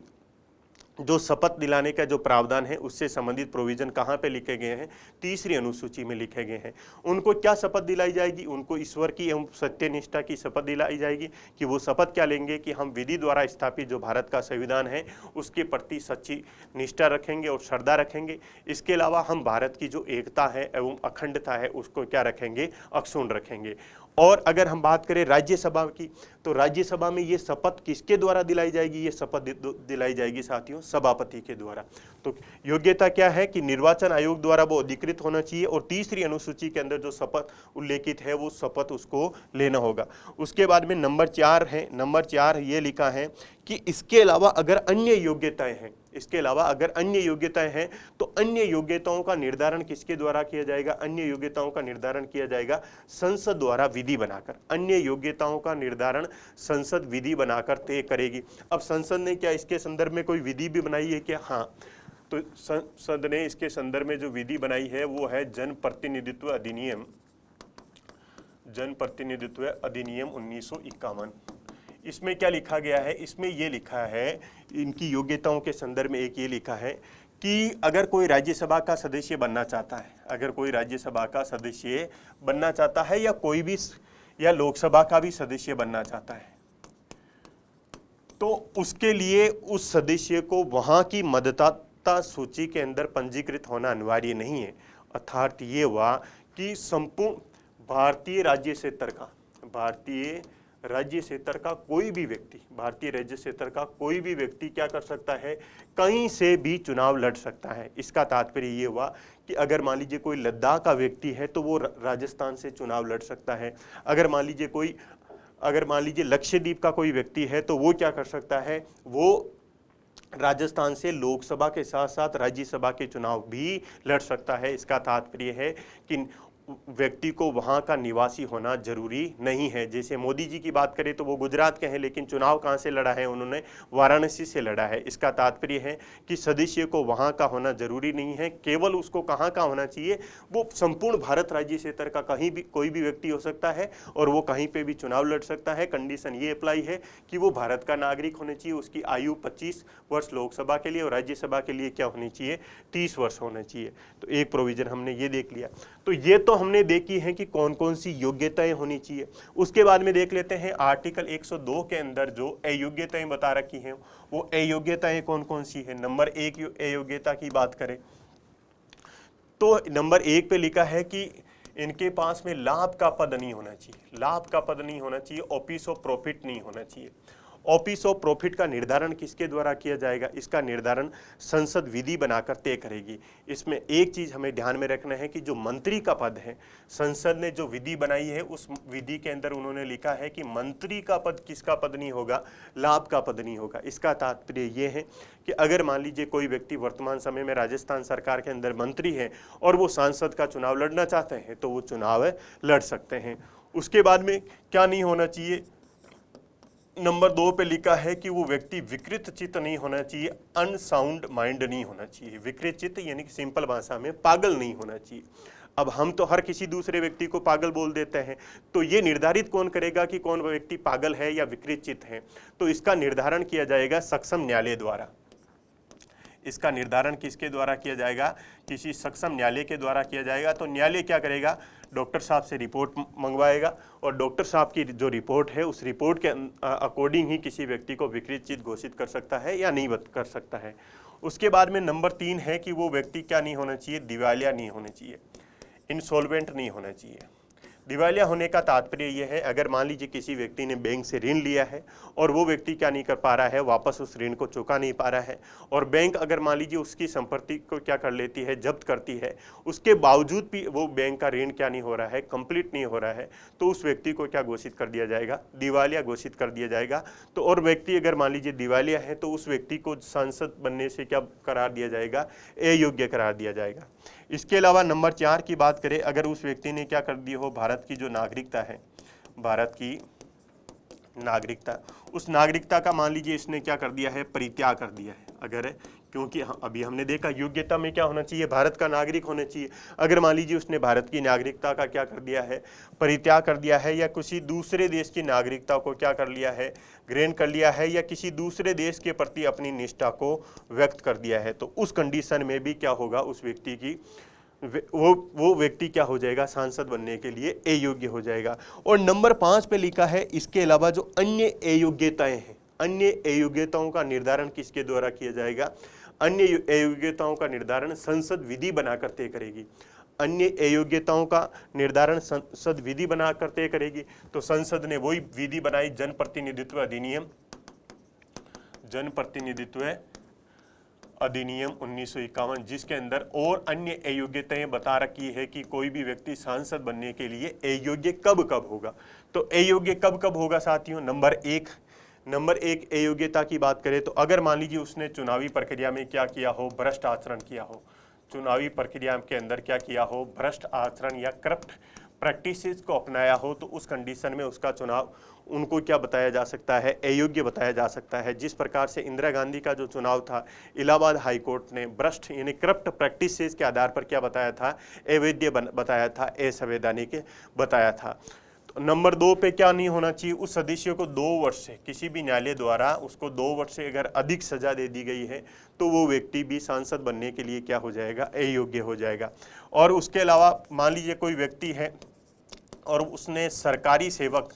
जो शपथ दिलाने का जो प्रावधान है उससे संबंधित प्रोविजन कहाँ पे लिखे गए हैं? तीसरी अनुसूची में लिखे गए हैं। उनको क्या शपथ दिलाई जाएगी? उनको ईश्वर की एवं सत्यनिष्ठा की शपथ दिलाई जाएगी कि वो शपथ क्या लेंगे कि हम विधि द्वारा स्थापित जो भारत का संविधान है उसके प्रति सच्ची निष्ठा रखेंगे और श्रद्धा रखेंगे। इसके अलावा हम भारत की जो एकता है एवं अखंडता है उसको क्या रखेंगे? अक्षुण्ण रखेंगे। और अगर हम बात करें राज्यसभा की तो राज्यसभा में ये शपथ किसके द्वारा दिलाई जाएगी? ये शपथ दिलाई जाएगी साथियों सभापति के द्वारा। तो योग्यता क्या है कि निर्वाचन आयोग द्वारा वो अधिकृत होना चाहिए और तीसरी अनुसूची के अंदर जो शपथ उल्लेखित है वो शपथ उसको लेना होगा। उसके बाद में नंबर 4 है। नंबर 4 ये लिखा है कि इसके अलावा अगर अन्य योग्यताएं हैं, इसके अलावा अगर अन्य योग्यताएं हैं तो अन्य योग्यताओं का निर्धारण किसके द्वारा किया जाएगा? अन्य योग्यताओं का निर्धारण किया जाएगा संसद द्वारा विधि बनाकर। अन्य योग्यताओं का निर्धारण संसद विधि बनाकर तय करेगी। अब संसद ने क्या इसके संदर्भ में कोई विधि भी बनाई है क्या? हाँ, तो संसद ने इसके संदर्भ में जो विधि बनाई है वो है जनप्रतिनिधित्व अधिनियम, जनप्रतिनिधित्व अधिनियम 1951। इसमें क्या लिखा गया है? इसमें ये लिखा है इनकी योग्यताओं के संदर्भ में एक ये लिखा है कि अगर कोई राज्यसभा का सदस्य बनना चाहता है, अगर कोई राज्यसभा का सदस्य बनना चाहता है या कोई भी या लोकसभा का भी सदस्य बनना चाहता है तो उसके लिए उस सदस्य को वहां की मतदाता सूची के अंदर पंजीकृत होना अनिवार्य नहीं है। अर्थात ये हुआ कि संपूर्ण भारतीय राज्य क्षेत्र का, भारतीय राज्य क्षेत्र का कोई भी व्यक्ति, भारतीय राज्य क्षेत्र का कोई भी व्यक्ति क्या कर सकता है, कहीं से भी चुनाव लड़ सकता है। इसका तात्पर्य ये हुआ कि अगर मान लीजिए कोई लद्दाख का व्यक्ति है तो वो राजस्थान से चुनाव लड़ सकता है। अगर मान लीजिए लक्षद्वीप का कोई व्यक्ति है तो वो क्या कर सकता है, वो राजस्थान से लोकसभा के साथ साथ राज्यसभा के चुनाव भी लड़ सकता है। इसका तात्पर्य है कि व्यक्ति को वहां का निवासी होना जरूरी नहीं है। जैसे मोदी जी की बात करें तो वो गुजरात के हैं, लेकिन चुनाव कहां से लड़ा है, उन्होंने वाराणसी से लड़ा है। इसका तात्पर्य है कि सदस्य को वहां का होना जरूरी नहीं है, केवल उसको कहां का होना चाहिए, वो संपूर्ण भारत राज्य क्षेत्र का कहीं भी कोई भी व्यक्ति हो सकता है और वो कहीं पे भी चुनाव लड़ सकता है। कंडीशन ये अप्लाई है कि वो भारत का नागरिक होना चाहिए, उसकी आयु 25 वर्ष लोकसभा के लिए और राज्यसभा के लिए क्या होनी चाहिए, 30 वर्ष होना चाहिए। तो एक प्रोविजन हमने ये देख लिया। तो ये तो हमने देखी है कि कौन कौन सी योग्यताएं होनी चाहिए। उसके बाद में देख लेते हैं आर्टिकल 102 के अंदर जो अयोग्यताएं बता रखी हैं वो अयोग्यताएं कौन कौन सी है। नंबर 1 अयोग्यता की बात करें तो नंबर 1 पे लिखा है कि इनके पास में लाभ का पद नहीं होना चाहिए। लाभ का पद नहीं होना चाहिए, ऑफिस ऑफ प्रॉफिट नहीं होना चाहिए। ऑफिस ऑफ प्रॉफिट का निर्धारण किसके द्वारा किया जाएगा, इसका निर्धारण संसद विधि बनाकर तय करेगी। इसमें एक चीज हमें ध्यान में रखना है कि जो मंत्री का पद है, संसद ने जो विधि बनाई है उस विधि के अंदर उन्होंने लिखा है कि मंत्री का पद किसका पद नहीं होगा, लाभ का पद नहीं होगा। इसका तात्पर्य यह है कि अगर मान लीजिए कोई व्यक्ति वर्तमान समय में राजस्थान सरकार के अंदर मंत्री है और वो सांसद का चुनाव लड़ना चाहते हैं तो वो चुनाव लड़ सकते हैं। उसके बाद में क्या नहीं होना चाहिए, नंबर 2 पे लिखा है कि वो व्यक्ति विकृत चित्त नहीं होना चाहिए, अनसाउंड माइंड नहीं होना चाहिए। विकृत चित्त यानी कि सिंपल भाषा में पागल नहीं होना चाहिए। अब हम तो हर किसी दूसरे व्यक्ति को पागल बोल देते हैं, तो ये निर्धारित कौन करेगा कि कौन व्यक्ति पागल है या विकृत चित्त है, तो इसका निर्धारण किया जाएगा सक्षम न्यायालय द्वारा। इसका निर्धारण किसके द्वारा किया जाएगा, किसी सक्षम न्यायालय के द्वारा किया जाएगा। तो न्यायालय क्या करेगा, डॉक्टर साहब से रिपोर्ट मंगवाएगा और डॉक्टर साहब की जो रिपोर्ट है उस रिपोर्ट के अकॉर्डिंग ही किसी व्यक्ति को विकृत चित्त घोषित कर सकता है या नहीं कर सकता है। उसके बाद में नंबर 3 है कि वो व्यक्ति क्या नहीं होना चाहिए, दिवालिया नहीं होना चाहिए, इंसॉल्वेंट नहीं होना चाहिए। दिवालिया होने का तात्पर्य यह है, अगर मान लीजिए किसी व्यक्ति ने बैंक से ऋण लिया है और वो व्यक्ति क्या नहीं कर पा रहा है, वापस उस ऋण को चुका नहीं पा रहा है और बैंक अगर मान लीजिए उसकी संपत्ति को क्या कर लेती है, जब्त करती है, उसके बावजूद भी वो बैंक का ऋण क्या नहीं हो रहा है, कंप्लीट नहीं हो रहा है, तो उस व्यक्ति को क्या घोषित कर दिया जाएगा, दिवालिया घोषित कर दिया जाएगा। तो और व्यक्ति अगर मान लीजिए दिवालिया है तो उस व्यक्ति को सांसद बनने से क्या करार दिया जाएगा, अयोग्य करार दिया जाएगा। इसके अलावा नंबर 4 की बात करें, अगर उस व्यक्ति ने क्या कर दी हो, भारत की जो नागरिकता है, भारत की नागरिकता, उस नागरिकता का मान लीजिए इसने क्या कर दिया है, परित्याग कर दिया है। अगर क्योंकि अभी हमने देखा योग्यता में क्या होना चाहिए, भारत का नागरिक होना चाहिए। अगर मान लीजिए उसने भारत की नागरिकता का क्या कर दिया है, परित्याग कर दिया है, या किसी दूसरे देश की नागरिकता को क्या कर लिया है, ग्रहण कर लिया है, या किसी दूसरे देश के प्रति अपनी निष्ठा को व्यक्त कर दिया है, तो उस कंडीशन में भी क्या होगा, उस व्यक्ति की वो व्यक्ति क्या हो जाएगा, सांसद बनने के लिए अयोग्य हो जाएगा। और नंबर 5 पे लिखा है, इसके अलावा जो अन्य अयोग्यताएं हैं, अन्य अयोग्यताओं का निर्धारण किसके द्वारा किया जाएगा, अन्य अयोग्यताओं का निर्धारण संसद विधि बनाकर तय करेगी। अन्य अयोग्यताओं का निर्धारण संसद विधि बनाकर तय करेगी। तो संसद ने वही विधि बनाई, जनप्रतिनिधित्व अधिनियम, जनप्रतिनिधित्व अधिनियम 1951, जिसके अंदर और अन्य अयोग्यताएं बता रखी है कि कोई भी व्यक्ति सांसद बनने के लिए अयोग्य कब कब होगा। तो अयोग्य कब कब होगा साथियों, नंबर एक अयोग्यता की बात करें तो अगर मान लीजिए उसने चुनावी प्रक्रिया में क्या किया हो, भ्रष्ट आचरण किया हो, चुनावी प्रक्रिया के अंदर क्या किया हो, भ्रष्ट आचरण या करप्ट प्रैक्टिसेस को अपनाया हो, तो उस कंडीशन में उसका चुनाव उनको क्या बताया जा सकता है, अयोग्य बताया जा सकता है। जिस प्रकार से इंदिरा गांधी का जो चुनाव था, इलाहाबाद हाई कोर्ट ने भ्रष्ट यानी करप्ट प्रैक्टिसेस के आधार पर क्या बताया था, अवैध बताया था, असंवैधानिक बताया था। तो नंबर 2 पे क्या नहीं होना चाहिए, उस सदस्य को 2 वर्ष से, किसी भी न्यायालय द्वारा उसको 2 वर्ष से अगर अधिक सजा दे दी गई है तो वो व्यक्ति भी सांसद बनने के लिए क्या हो जाएगा, अयोग्य हो जाएगा। और उसके अलावा मान लीजिए कोई व्यक्ति है और उसने सरकारी सेवक,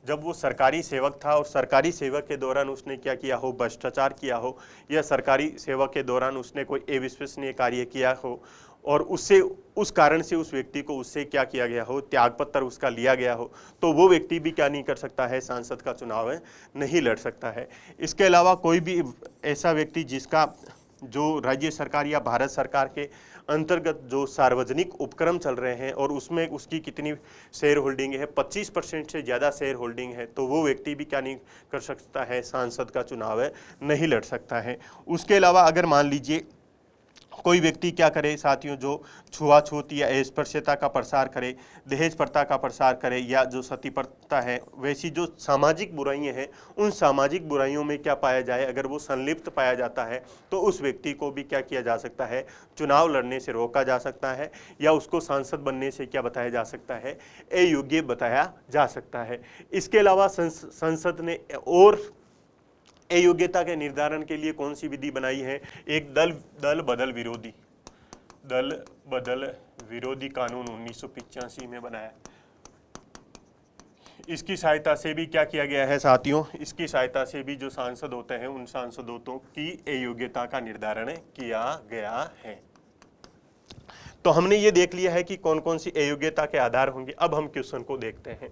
जब वो सरकारी सेवक था और सरकारी सेवक के दौरान उसने क्या किया हो, भ्रष्टाचार किया हो, या सरकारी सेवक के दौरान उसने कोई अविश्वसनीय कार्य किया हो, और उससे उस कारण से उस व्यक्ति को उससे क्या किया गया हो, त्यागपत्र उसका लिया गया हो, तो वो व्यक्ति भी क्या नहीं कर सकता है, सांसद का चुनाव नहीं लड़ सकता है। इसके अलावा कोई भी ऐसा व्यक्ति जिसका जो राज्य सरकार या भारत सरकार के अंतर्गत जो सार्वजनिक उपक्रम चल रहे हैं और उसमें उसकी कितनी शेयर होल्डिंग है, 25% से ज़्यादा शेयर होल्डिंग है, तो वो व्यक्ति भी क्या नहीं कर सकता है, सांसद का चुनाव नहीं लड़ सकता है। उसके अलावा अगर मान लीजिए कोई व्यक्ति क्या करे साथियों, जो छुआछूत या अस्पृश्यता का प्रसार करे, दहेज प्रथा का प्रसार करे, या जो सती प्रथा है, वैसी जो सामाजिक बुराइयां हैं, उन सामाजिक बुराइयों में क्या पाया जाए, अगर वो संलिप्त पाया जाता है तो उस व्यक्ति को भी क्या किया जा सकता है, चुनाव लड़ने से रोका जा सकता है, या उसको सांसद बनने से क्या बताया जा सकता है, अयोग्य बताया जा सकता है। इसके अलावा संसद ने और अयोग्यता के निर्धारण के लिए कौन सी विधि बनाई है, एक दल बदल विरोधी कानून 1985 में बनाया। इसकी सहायता से भी क्या किया गया है साथियों, इसकी सहायता से भी जो सांसद होते हैं उन सांसदों की अयोग्यता का निर्धारण किया गया है। तो हमने ये देख लिया है कि कौन कौन सी अयोग्यता के आधार होंगे। अब हम क्वेश्चन को देखते हैं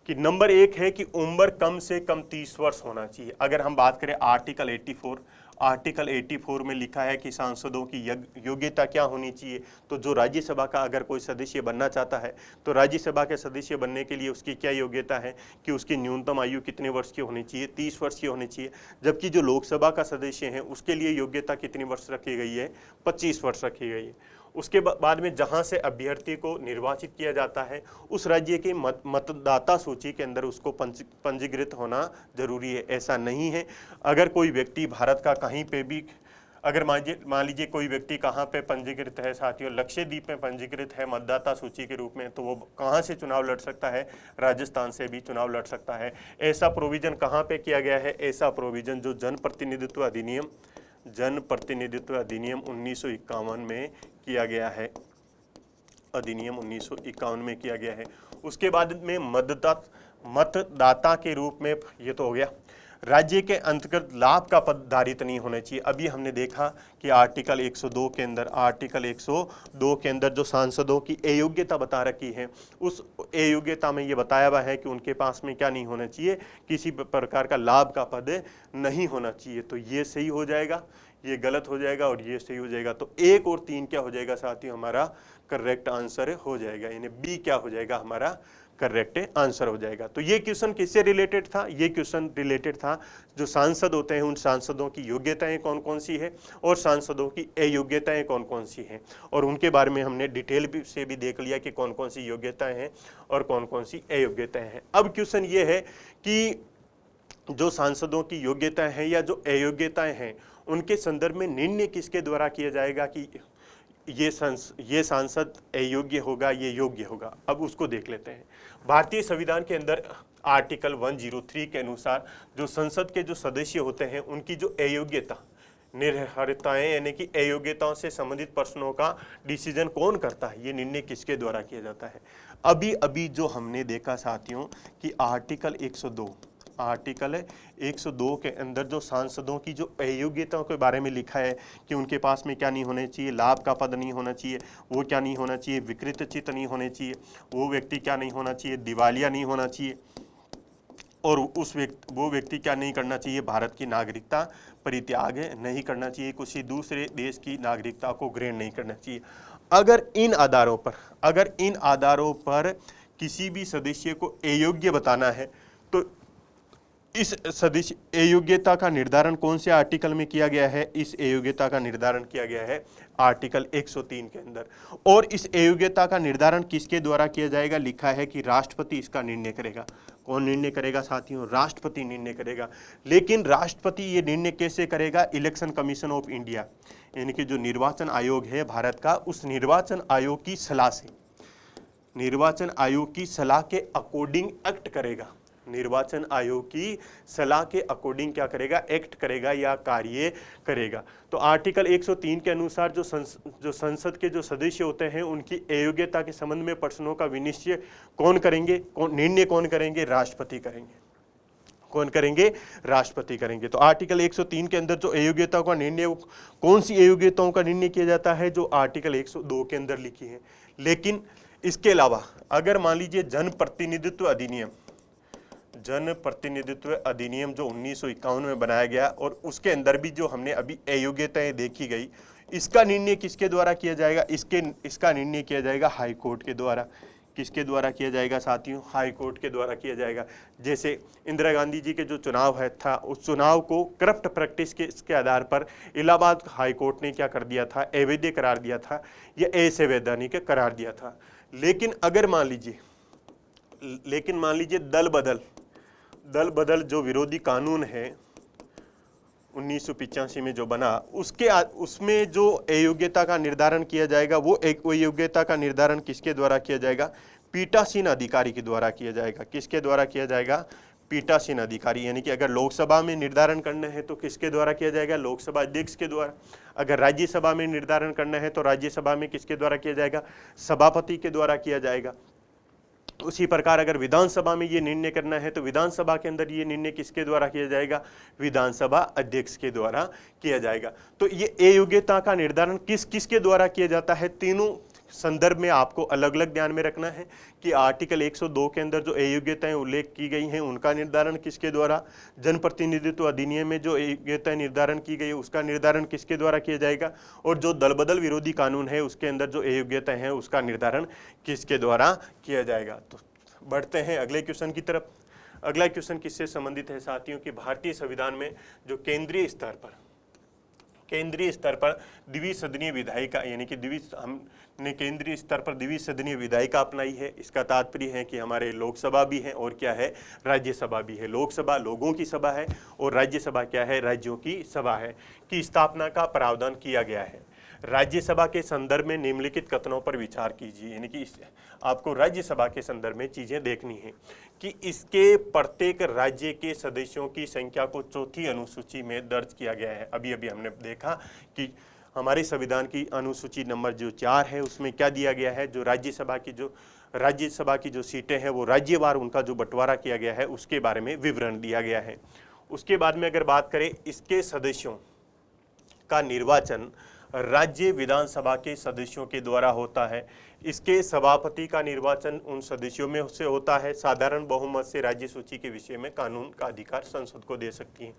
कि नंबर 1 है कि उम्र कम से कम 30 वर्ष होना चाहिए। अगर हम बात करें आर्टिकल 84 में लिखा है कि सांसदों की योग्यता क्या होनी चाहिए, तो जो राज्यसभा का अगर कोई सदस्य बनना चाहता है तो राज्यसभा के सदस्य बनने के लिए उसकी क्या योग्यता है कि उसकी न्यूनतम आयु कितने वर्ष की होनी चाहिए, 30 वर्ष की होनी चाहिए। जबकि जो लोकसभा का सदस्य है उसके लिए योग्यता कितनी वर्ष रखी गई है, 25 वर्ष रखी गई है। उसके बाद में जहां से अभ्यर्थी को निर्वाचित किया जाता है उस राज्य के मतदाता सूची के अंदर उसको पंजीकृत होना जरूरी है। ऐसा नहीं है अगर कोई व्यक्ति भारत का कहीं पे भी, अगर मान लीजिए कोई व्यक्ति कहाँ पे पंजीकृत है साथियों, लक्षद्वीप में पंजीकृत है मतदाता सूची के रूप में, तो वो कहाँ से चुनाव लड़ सकता है, राजस्थान से भी चुनाव लड़ सकता है। ऐसा प्रोविजन कहाँ पे किया गया है, ऐसा प्रोविजन जो जनप्रतिनिधित्व अधिनियम 1951 में किया गया है, अधिनियम 1951 में किया गया है। उसके बाद में मतदाता के रूप में, ये तो हो गया, राज्य के अंतर्गत लाभ का पद धारित नहीं होना चाहिए। अभी हमने देखा कि आर्टिकल 102 के अंदर जो सांसदों की अयोग्यता बता रखी है, उस अयोग्यता में ये बताया हुआ है कि उनके पास में क्या नहीं होना चाहिए, किसी प्रकार का लाभ का पद नहीं होना चाहिए। तो ये सही हो जाएगा, ये गलत हो जाएगा और ये सही हो जाएगा। तो 1 और 3 क्या हो जाएगा साथियों, हमारा करेक्ट आंसर हो जाएगा, यानी बी क्या हो जाएगा, हमारा करेक्ट आंसर हो जाएगा। तो ये क्वेश्चन किससे रिलेटेड था, ये क्वेश्चन रिलेटेड था जो सांसद होते हैं उन सांसदों की योग्यताएं कौन कौन सी है और सांसदों की अयोग्यताएं कौन कौन सी हैं, और उनके बारे में हमने डिटेल से भी देख लिया कि कौन कौन सी योग्यताएं हैं और कौन कौन सी अयोग्यताएं हैं। अब क्वेश्चन ये है कि जो सांसदों की योग्यताएं हैं या जो अयोग्यताएं हैं उनके संदर्भ में निर्णय किसके द्वारा किया जाएगा कि ये सांसद अयोग्य होगा, ये योग्य होगा। अब उसको देख लेते हैं। भारतीय संविधान के अंदर आर्टिकल 103 के अनुसार जो संसद के जो सदस्य होते हैं उनकी जो अयोग्यता निर्धारिताएं, यानी कि अयोग्यताओं से संबंधित प्रश्नों का डिसीजन कौन करता है, ये निर्णय किसके द्वारा किया जाता है। अभी जो हमने देखा साथियों कि आर्टिकल 102 के अंदर जो सांसदों की जो अयोग्यताओं के बारे में लिखा है कि उनके पास में क्या नहीं होना चाहिए, लाभ का पद नहीं होना चाहिए, वो क्या नहीं होना चाहिए, विकृत चित्त नहीं होने चाहिए, वो व्यक्ति क्या नहीं होना चाहिए, दिवालिया नहीं होना चाहिए, और वो व्यक्ति क्या नहीं करना चाहिए, भारत की नागरिकता परित्याग नहीं करना चाहिए, किसी दूसरे देश की नागरिकता को ग्रहण नहीं करना चाहिए। अगर इन आधारों पर किसी भी सदस्य को अयोग्य बताना है तो इस सदस्य अयोग्यता का निर्धारण कौन से आर्टिकल में किया गया है, इस अयोग्यता का निर्धारण किया गया है आर्टिकल 103 के अंदर। और इस अयोग्यता का निर्धारण किसके द्वारा किया जाएगा, लिखा है कि राष्ट्रपति इसका निर्णय करेगा। कौन निर्णय करेगा साथियों, राष्ट्रपति निर्णय करेगा। लेकिन राष्ट्रपति ये निर्णय कैसे करेगा, इलेक्शन कमीशन ऑफ इंडिया यानी कि जो निर्वाचन आयोग है भारत का, उस निर्वाचन आयोग की सलाह से, निर्वाचन आयोग की सलाह के अकॉर्डिंग एक्ट करेगा। निर्वाचन आयोग की सलाह के अकॉर्डिंग क्या करेगा, एक्ट करेगा या कार्य करेगा। तो आर्टिकल 103 के अनुसार जो संसद के जो सदस्य होते हैं उनकी अयोग्यता के संबंध में प्रश्नों का विनिश्चय कौन करेंगे, निर्णय कौन करेंगे, राष्ट्रपति करेंगे। कौन करेंगे? राष्ट्रपति करेंगे। तो आर्टिकल 103 के अंदर जो अयोग्यताओं का निर्णय, कौन सी अयोग्यताओं का निर्णय किया जाता है? जो आर्टिकल 102 के अंदर लिखी है। लेकिन इसके अलावा अगर मान लीजिए जनप्रतिनिधित्व अधिनियम जो 1951 में बनाया गया और उसके अंदर भी जो हमने अभी अयोग्यताएं देखी गई, इसका निर्णय किसके द्वारा किया जाएगा? इसका निर्णय किया जाएगा हाई कोर्ट के द्वारा। किसके द्वारा किया जाएगा साथियों? हाई कोर्ट के द्वारा किया जाएगा। जैसे इंदिरा गांधी जी के जो चुनाव था, उस चुनाव को करप्ट प्रैक्टिस के इसके आधार पर इलाहाबाद हाई कोर्ट ने क्या कर दिया था? अवैध करार दिया था या असंवैधानिक करार दिया था। लेकिन मान लीजिए दल बदल जो विरोधी कानून है 1985 में जो बना, उसमें जो अयोग्यता का निर्धारण किया जाएगा, वो अयोग्यता का निर्धारण किसके द्वारा किया जाएगा? पीठासीन अधिकारी के द्वारा किया जाएगा। किसके द्वारा किया जाएगा? पीठासीन अधिकारी। यानी कि अगर लोकसभा में निर्धारण करना है तो किसके द्वारा किया जाएगा? लोकसभा अध्यक्ष के द्वारा। अगर राज्यसभा में निर्धारण करना है तो राज्यसभा में किसके द्वारा किया जाएगा? सभापति के द्वारा किया जाएगा। उसी प्रकार अगर विधानसभा में ये निर्णय करना है तो विधानसभा के अंदर ये निर्णय किसके द्वारा किया जाएगा? विधानसभा अध्यक्ष के द्वारा किया जाएगा। तो ये अयोग्यता का निर्धारण किसके द्वारा किया जाता है? तीनों संदर्भ में आपको अलग अलग ध्यान में रखना है कि आर्टिकल 102 के अंदर जो अयोग्यताएं उल्लेख की गई हैं उनका निर्धारण किसके द्वारा, जनप्रतिनिधित्व अधिनियम में जो अयोग्यताएं निर्धारण की गई उसका निर्धारण किसके द्वारा किया जाएगा, और जो दल बदल विरोधी कानून है उसके अंदर जो अयोग्यताएं हैं उसका निर्धारण किसके द्वारा किया जाएगा। तो बढ़ते हैं अगले क्वेश्चन की तरफ। अगला क्वेश्चन किससे संबंधित है साथियों? कि भारतीय संविधान में जो केंद्रीय स्तर पर द्विसदनीय विधायिका, यानी कि हमने केंद्रीय स्तर पर द्विसदनीय विधायिका अपनाई है। इसका तात्पर्य है कि हमारे लोकसभा भी है और क्या है? राज्यसभा भी है। लोकसभा लोगों की सभा है और राज्यसभा क्या है? राज्यों की सभा है। की स्थापना का प्रावधान किया गया है। राज्यसभा के संदर्भ में निम्नलिखित कथनों पर विचार कीजिए। यानी कि आपको राज्यसभा के संदर्भ में चीजें देखनी है कि इसके प्रत्येक राज्य के सदस्यों की संख्या को चौथी अनुसूची में दर्ज किया गया है। अभी हमने देखा कि हमारे संविधान की अनुसूची नंबर जो 4 है उसमें क्या दिया गया है? जो राज्यसभा की जो सीटें हैं वो राज्यवार उनका जो बंटवारा किया गया है उसके बारे में विवरण दिया गया है। उसके बाद में अगर बात करें, इसके सदस्यों का निर्वाचन राज्य विधानसभा के सदस्यों के द्वारा होता है। इसके सभापति का निर्वाचन उन सदस्यों में से होता है। साधारण बहुमत से राज्य सूची के विषय में कानून का अधिकार संसद को दे सकती है।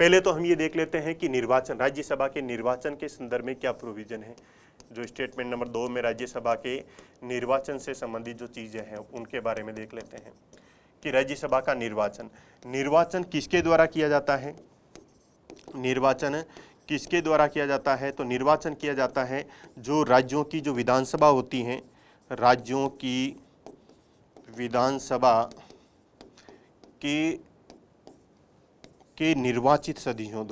पहले तो हम ये देख लेते हैं कि निर्वाचन, राज्यसभा के निर्वाचन के संदर्भ में क्या प्रोविजन है। जो स्टेटमेंट नंबर 2 में राज्यसभा के निर्वाचन से संबंधित जो चीजें हैं उनके बारे में देख लेते हैं कि राज्यसभा का निर्वाचन किसके द्वारा किया जाता है? निर्वाचन किसके द्वारा किया जाता है? तो निर्वाचन किया जाता है जो राज्यों की जो विधानसभा होती हैं, राज्यों की विधानसभा के निर्वाचित सदस्यों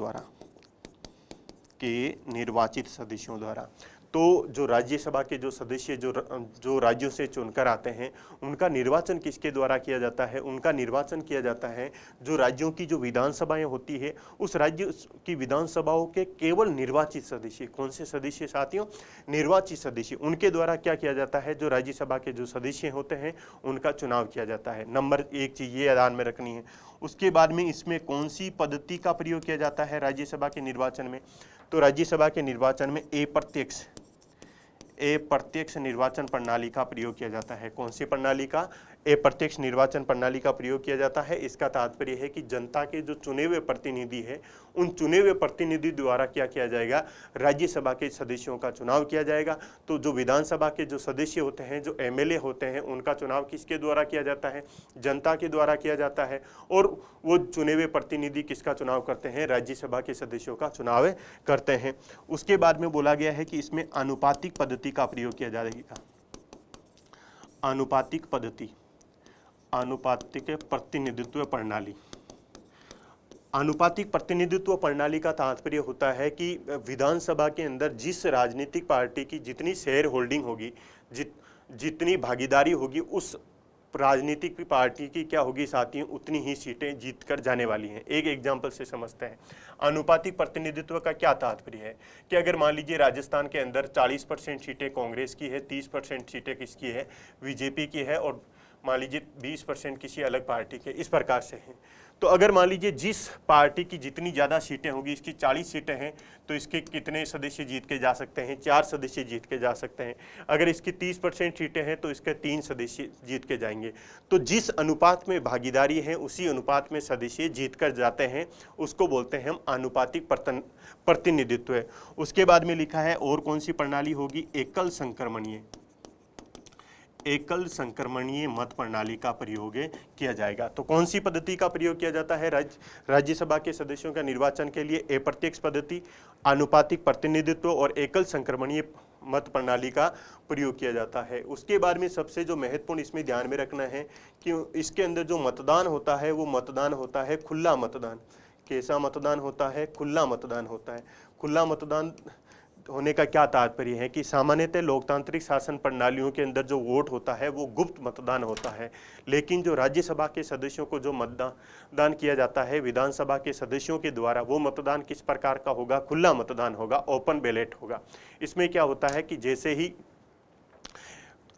द्वारा। तो जो राज्यसभा के जो सदस्य जो राज्यों से चुनकर आते हैं उनका निर्वाचन किसके द्वारा किया जाता है? उनका निर्वाचन किया जाता है जो राज्यों की जो विधानसभाएं होती है उस राज्य की विधानसभाओं के केवल निर्वाचित सदस्य। कौन से सदस्य साथियों? निर्वाचित सदस्य। उनके द्वारा क्या किया जाता है? जो राज्यसभा के जो सदस्य होते हैं उनका चुनाव किया जाता है। नंबर 1 चीज ये ध्यान में रखनी है। उसके बाद में इसमें कौन सी पद्धति का प्रयोग किया जाता है राज्यसभा के निर्वाचन में? तो राज्यसभा के निर्वाचन में अप्रत्यक्ष निर्वाचन प्रणाली का प्रयोग किया जाता है। कौन सी प्रणाली का? अप्रत्यक्ष निर्वाचन प्रणाली का प्रयोग किया जाता है। इसका तात्पर्य है कि जनता के जो चुने हुए प्रतिनिधि है उन चुने हुए प्रतिनिधि द्वारा क्या किया जाएगा? राज्यसभा के सदस्यों का चुनाव किया जाएगा। तो जो विधानसभा के जो सदस्य होते हैं, जो एमएलए होते हैं, उनका चुनाव किसके द्वारा किया जाता है? जनता के द्वारा किया जाता है। और वो चुने हुए प्रतिनिधि किसका चुनाव करते हैं? राज्यसभा के सदस्यों का चुनाव करते हैं। उसके बाद में बोला गया है कि इसमें आनुपातिक पद्धति का प्रयोग किया जाएगा। आनुपातिक प्रतिनिधित्व प्रणाली। आनुपातिक प्रतिनिधित्व प्रणाली का तात्पर्य होता है कि विधानसभा के अंदर जिस राजनीतिक पार्टी की जितनी शेयर होल्डिंग होगी, जितनी भागीदारी होगी, उस राजनीतिक पार्टी की क्या होगी साथियों? उतनी ही सीटें जीत कर जाने वाली हैं। एक एग्जाम्पल से समझते हैं। आनुपातिक प्रतिनिधित्व का क्या तात्पर्य है कि अगर मान लीजिए राजस्थान के अंदर 40% सीटें कांग्रेस की है, 30% सीटें किसकी है? बीजेपी की है, और मान लीजिए 20% किसी अलग पार्टी के, इस प्रकार से हैं। तो अगर मान लीजिए जिस पार्टी की जितनी ज़्यादा सीटें होंगी, इसकी 40 सीटें हैं तो इसके कितने सदस्य जीत के जा सकते हैं? 4 सदस्य जीत के जा सकते हैं। अगर इसकी 30% सीटें हैं तो इसके 3 सदस्य जीत के जाएंगे। तो जिस अनुपात में भागीदारी है उसी अनुपात में सदस्य जीत कर जाते हैं, उसको बोलते हैं हम आनुपातिक प्रतिनिधित्व है। उसके बाद में लिखा है और कौन सी प्रणाली होगी? एकल संक्रमणीय मत प्रणाली का प्रयोग किया जाएगा। तो कौन सी पद्धति का प्रयोग किया जाता है राज्यसभा के सदस्यों का निर्वाचन के लिए? अप्रत्यक्ष पद्धति, आनुपातिक प्रतिनिधित्व और एकल संक्रमणीय मत प्रणाली का प्रयोग किया जाता है। उसके बाद में सबसे जो महत्वपूर्ण इसमें ध्यान में रखना है कि इसके अंदर जो मतदान होता है वो मतदान होता है खुला मतदान। कैसा मतदान होता है? खुला मतदान होता है। खुला मतदान होने का क्या तात्पर्य है कि सामान्यतः लोकतांत्रिक शासन प्रणालियों के अंदर जो वोट होता है वो गुप्त मतदान होता है, लेकिन जो राज्यसभा के सदस्यों को जो मतदान किया जाता है विधानसभा के सदस्यों के द्वारा, वो मतदान किस प्रकार का होगा? खुला मतदान होगा, ओपन बैलेट होगा। इसमें क्या होता है कि जैसे ही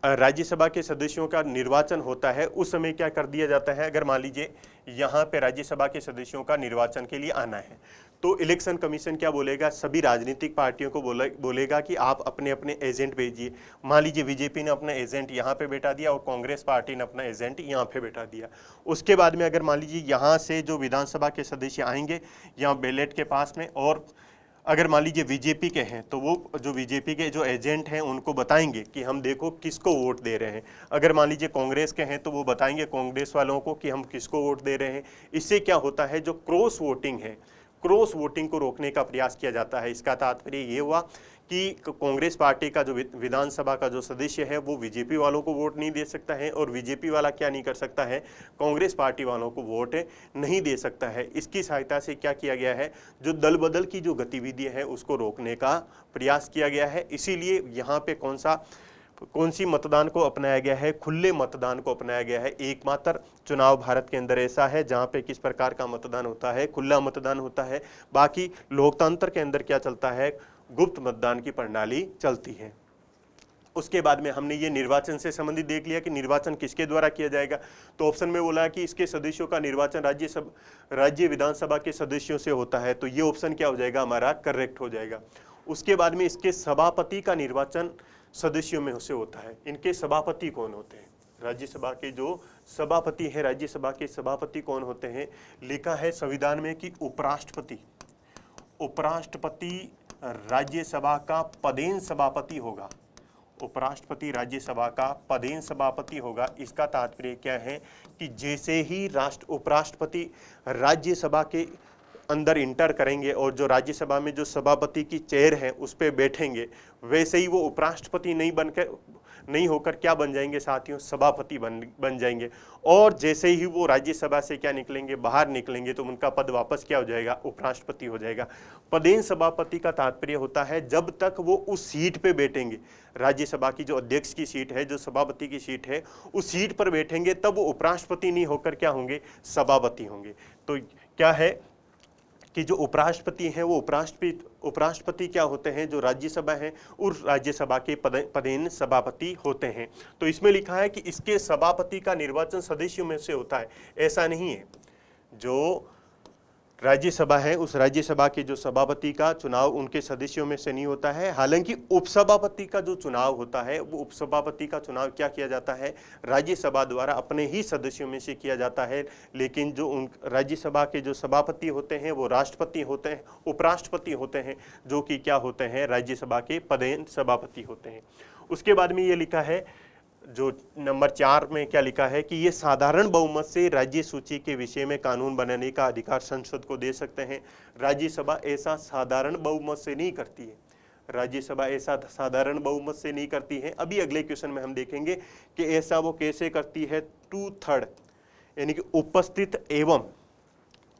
राज्यसभा के सदस्यों का निर्वाचन होता है उस समय क्या कर दिया जाता है? अगर मान लीजिए यहाँ पे राज्यसभा के सदस्यों का निर्वाचन के लिए आना है तो इलेक्शन कमीशन क्या बोलेगा? सभी राजनीतिक पार्टियों को बोलेगा कि आप अपने अपने एजेंट भेजिए। मान लीजिए बीजेपी ने अपना एजेंट यहाँ पे बैठा दिया और कांग्रेस पार्टी ने अपना एजेंट यहाँ पे बैठा दिया। उसके बाद में अगर मान लीजिए यहाँ से जो विधानसभा के सदस्य आएंगे यहाँ बैलेट के पास में, और अगर मान लीजिए बीजेपी के हैं तो वो जो बीजेपी के जो एजेंट हैं उनको बताएंगे कि हम देखो किसको वोट दे रहे हैं। अगर मान लीजिए कांग्रेस के हैं तो वो बताएंगे कांग्रेस वालों को कि हम किसको वोट दे रहे हैं। इससे क्या होता है, जो क्रॉस वोटिंग है, क्रॉस वोटिंग को रोकने का प्रयास किया जाता है। इसका तात्पर्य ये हुआ कि कांग्रेस पार्टी का जो विधानसभा का जो सदस्य है वो बीजेपी वालों को वोट नहीं दे सकता है, और बीजेपी वाला क्या नहीं कर सकता है? कांग्रेस पार्टी वालों को वोट नहीं दे सकता है। इसकी सहायता से क्या किया गया है? जो दल बदल की जो गतिविधियां है उसको रोकने का प्रयास किया गया है। इसीलिए यहाँ पे कौन सी मतदान को अपनाया गया है? खुले मतदान को अपनाया गया है। एकमात्र चुनाव भारत के अंदर ऐसा है जहां पे किस प्रकार का मतदान होता है? खुला मतदान होता है। बाकी लोकतंत्र के अंदर क्या चलता है? गुप्त मतदान की प्रणाली चलती है। उसके बाद में हमने ये निर्वाचन से संबंधित देख लिया कि निर्वाचन किसके द्वारा किया जाएगा। तो ऑप्शन में बोला है कि इसके सदस्यों का निर्वाचन राज्य विधानसभा के सदस्यों से होता है, तो ये ऑप्शन क्या हो जाएगा? हमारा करेक्ट हो जाएगा। उसके बाद में इसके सभापति का निर्वाचन सदस्यों में से होता है। इनके सभापति कौन होते हैं? राज्यसभा के जो सभापति हैं, राज्यसभा के सभापति कौन होते हैं? लिखा है संविधान में कि उपराष्ट्रपति राज्यसभा का पदेन सभापति होगा। उपराष्ट्रपति राज्यसभा का पदेन सभापति होगा। इसका तात्पर्य क्या है कि जैसे ही उपराष्ट्रपति राज्यसभा के अंदर इंटर करेंगे और जो राज्यसभा में जो सभापति की चेयर है उस पर बैठेंगे, वैसे ही वो उपराष्ट्रपति नहीं होकर क्या बन जाएंगे साथियों? सभापति बन जाएंगे। और जैसे ही वो राज्यसभा से क्या निकलेंगे? बाहर निकलेंगे, तो उनका पद वापस क्या हो जाएगा? उपराष्ट्रपति हो जाएगा। पदेन सभापति का तात्पर्य होता है जब तक वो उस सीट पे बैठेंगे, राज्यसभा की जो अध्यक्ष की सीट है, जो सभापति की सीट है, उस सीट पर बैठेंगे, तब वो उपराष्ट्रपति नहीं होकर क्या होंगे? सभापति होंगे। तो क्या है कि जो उपराष्ट्रपति हैं वो उपराष्ट्रपति क्या होते हैं? जो राज्यसभा है उस राज्यसभा के पदेन सभापति होते हैं। तो इसमें लिखा है कि इसके सभापति का निर्वाचन सदस्यों में से होता है। ऐसा नहीं है, जो राज्यसभा है उस राज्यसभा के जो सभापति का चुनाव उनके सदस्यों में से नहीं होता है। हालांकि उपसभापति का जो चुनाव होता है वो उपसभापति का चुनाव क्या किया जाता है? राज्यसभा द्वारा अपने ही सदस्यों में से किया जाता है। लेकिन जो राज्यसभा के जो सभापति होते हैं वो राष्ट्रपति होते हैं, उपराष्ट्रपति होते हैं, जो कि क्या होते हैं? राज्यसभा के पदेन सभापति होते हैं। उसके बाद में ये लिखा है, जो नंबर 4 में क्या लिखा है कि ये साधारण बहुमत से राज्य सूची के विषय में कानून बनाने का अधिकार संसद को दे सकते हैं। राज्यसभा ऐसा साधारण बहुमत से नहीं करती है। राज्यसभा ऐसा साधारण बहुमत से नहीं करती है। अभी अगले क्वेश्चन में हम देखेंगे कि ऐसा वो कैसे करती है। 2/3 यानी कि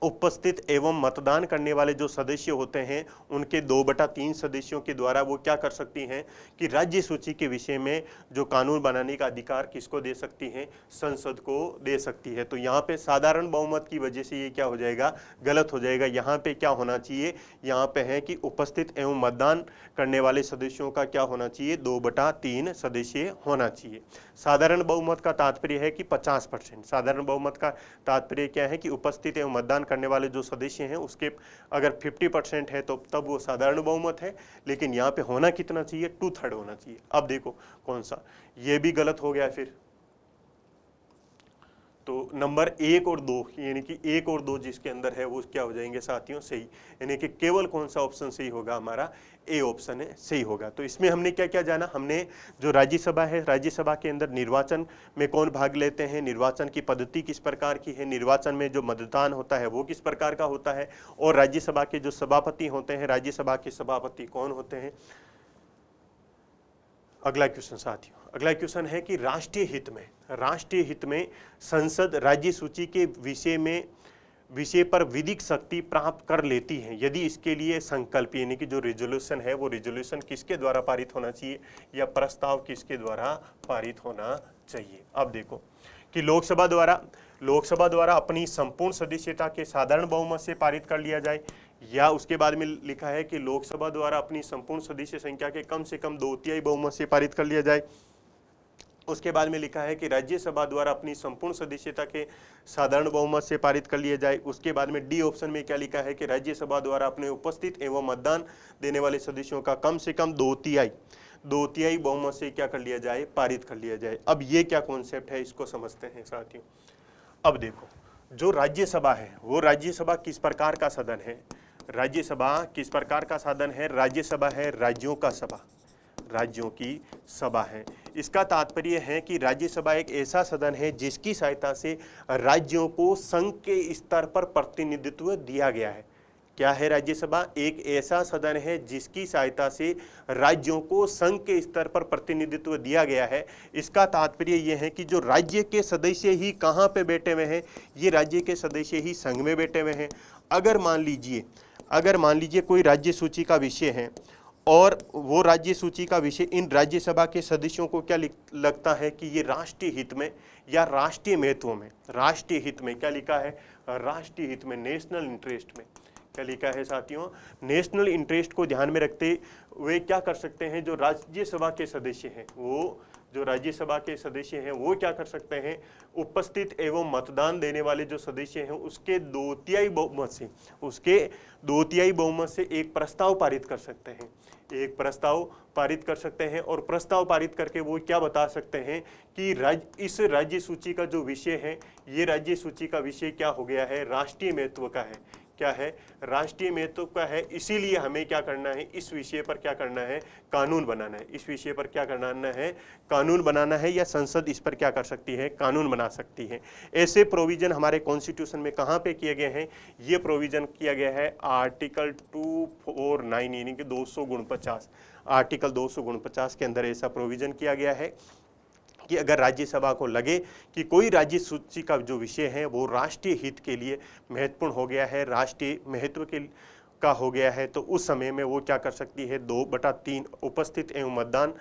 उपस्थित एवं मतदान करने वाले जो सदस्य होते हैं उनके 2/3 सदस्यों के द्वारा वो क्या कर सकती हैं कि राज्य सूची के विषय में जो कानून बनाने का अधिकार किसको दे सकती हैं, संसद को दे सकती है। तो यहाँ पे साधारण बहुमत की वजह से ये क्या हो जाएगा, गलत हो जाएगा। यहाँ पे क्या होना चाहिए, यहाँ पे है कि उपस्थित एवं मतदान करने वाले सदस्यों का क्या होना चाहिए, 2/3 सदस्य होना चाहिए। साधारण बहुमत का तात्पर्य है कि 50%। साधारण बहुमत का तात्पर्य क्या है कि उपस्थित एवं मतदान करने वाले जो सदस्य हैं उसके अगर 50% है तो तब वो साधारण बहुमत है, लेकिन यहाँ पे होना कितना चाहिए, 2/3 होना चाहिए। अब देखो कौन सा, ये भी गलत हो गया फिर। तो नंबर 1 और 2 यानी कि 1 और 2 जिसके अंदर है वो क्या हो जाएंगे साथियों, सही। यानी कि केवल कौन सा ऑप्शन सही होगा, हमारा ए ऑप्शन है सही होगा। तो इसमें हमने क्या क्या जाना, हमने जो राज्यसभा है, राज्यसभा के अंदर निर्वाचन में कौन भाग लेते हैं, निर्वाचन की पद्धति किस प्रकार की है, निर्वाचन में जो मतदान होता है वो किस प्रकार का होता है, और राज्यसभा के जो सभापति होते हैं, राज्यसभा के सभापति कौन होते हैं। अगला क्वेश्चन साथियों, अगला क्वेश्चन है कि राष्ट्रीय हित में संसद राज्य सूची के विषय पर विधिक शक्ति प्राप्त कर लेती है यदि इसके लिए संकल्प यानी कि जो रिजोल्यूशन है वो रिजोल्यूशन किसके द्वारा पारित होना चाहिए या प्रस्ताव किसके द्वारा पारित होना चाहिए। अब देखो कि लोकसभा द्वारा अपनी संपूर्ण सदस्यता के साधारण बहुमत से पारित कर लिया जाए, या उसके बाद में लिखा है कि लोकसभा द्वारा अपनी संपूर्ण सदस्य संख्या के कम से कम 2/3 बहुमत से पारित कर लिया जाए। उसके बाद में लिखा है कि राज्यसभा द्वारा अपनी संपूर्ण सदस्यता के साधारण बहुमत से पारित कर लिया जाए। उसके बाद में डी ऑप्शन में क्या लिखा है कि राज्यसभा द्वारा अपने उपस्थित एवं मतदान देने वाले सदस्यों का कम से कम 2/3 बहुमत से क्या कर लिया जाए, पारित कर लिया जाए। अब ये क्या कॉन्सेप्ट है, इसको समझते हैं साथियों। अब देखो जो राज्यसभा है वो राज्यसभा किस प्रकार का सदन है, राज्यसभा किस प्रकार का साधन है, राज्यसभा है राज्यों की सभा है। इसका तात्पर्य है कि राज्यसभा एक ऐसा सदन है जिसकी सहायता से राज्यों को संघ के स्तर पर प्रतिनिधित्व दिया गया है। क्या है राज्यसभा, एक ऐसा सदन है जिसकी सहायता से राज्यों को संघ के स्तर पर प्रतिनिधित्व दिया गया है। इसका तात्पर्य यह है कि जो राज्य के सदस्य ही कहाँ पे बैठे हुए हैं, ये राज्य के सदस्य ही संघ में बैठे हुए हैं। अगर मान लीजिए कोई राज्य सूची का विषय है और वो राज्य सूची का विषय इन राज्यसभा के सदस्यों को क्या लगता है कि ये राष्ट्रीय हित में या राष्ट्रीय महत्व में, राष्ट्रीय हित में क्या लिखा है, राष्ट्रीय हित में, नेशनल इंटरेस्ट में क्या लिखा है साथियों, नेशनल इंटरेस्ट को ध्यान में रखते हुए क्या कर सकते हैं, जो राज्यसभा के सदस्य हैं वो क्या कर सकते हैं, उपस्थित एवं मतदान देने वाले जो सदस्य हैं उसके 2/3 बहुमत से एक प्रस्ताव पारित कर सकते हैं, और प्रस्ताव पारित करके वो क्या बता सकते हैं कि इस राज्य सूची का जो विषय है, ये राज्य सूची का विषय क्या हो गया है, राष्ट्रीय महत्व का है। क्या है, राष्ट्रीय महत्व का है। इसीलिए हमें क्या करना है, इस विषय पर क्या करना है, कानून बनाना है। इस विषय पर क्या करना है, कानून बनाना है, या संसद इस पर क्या कर सकती है, कानून बना सकती है। ऐसे प्रोविजन हमारे कॉन्स्टिट्यूशन में कहाँ पे किए गए हैं, ये प्रोविजन किया गया है आर्टिकल 249 यानी कि 249, आर्टिकल 249 के अंदर ऐसा प्रोविजन किया गया है कि अगर राज्यसभा को लगे कि कोई राज्य सूची का जो विषय है वो राष्ट्रीय हित के लिए महत्वपूर्ण हो गया है, राष्ट्रीय महत्व का हो गया है, तो उस समय में वो क्या कर सकती है, 2/3 उपस्थित एवं मतदान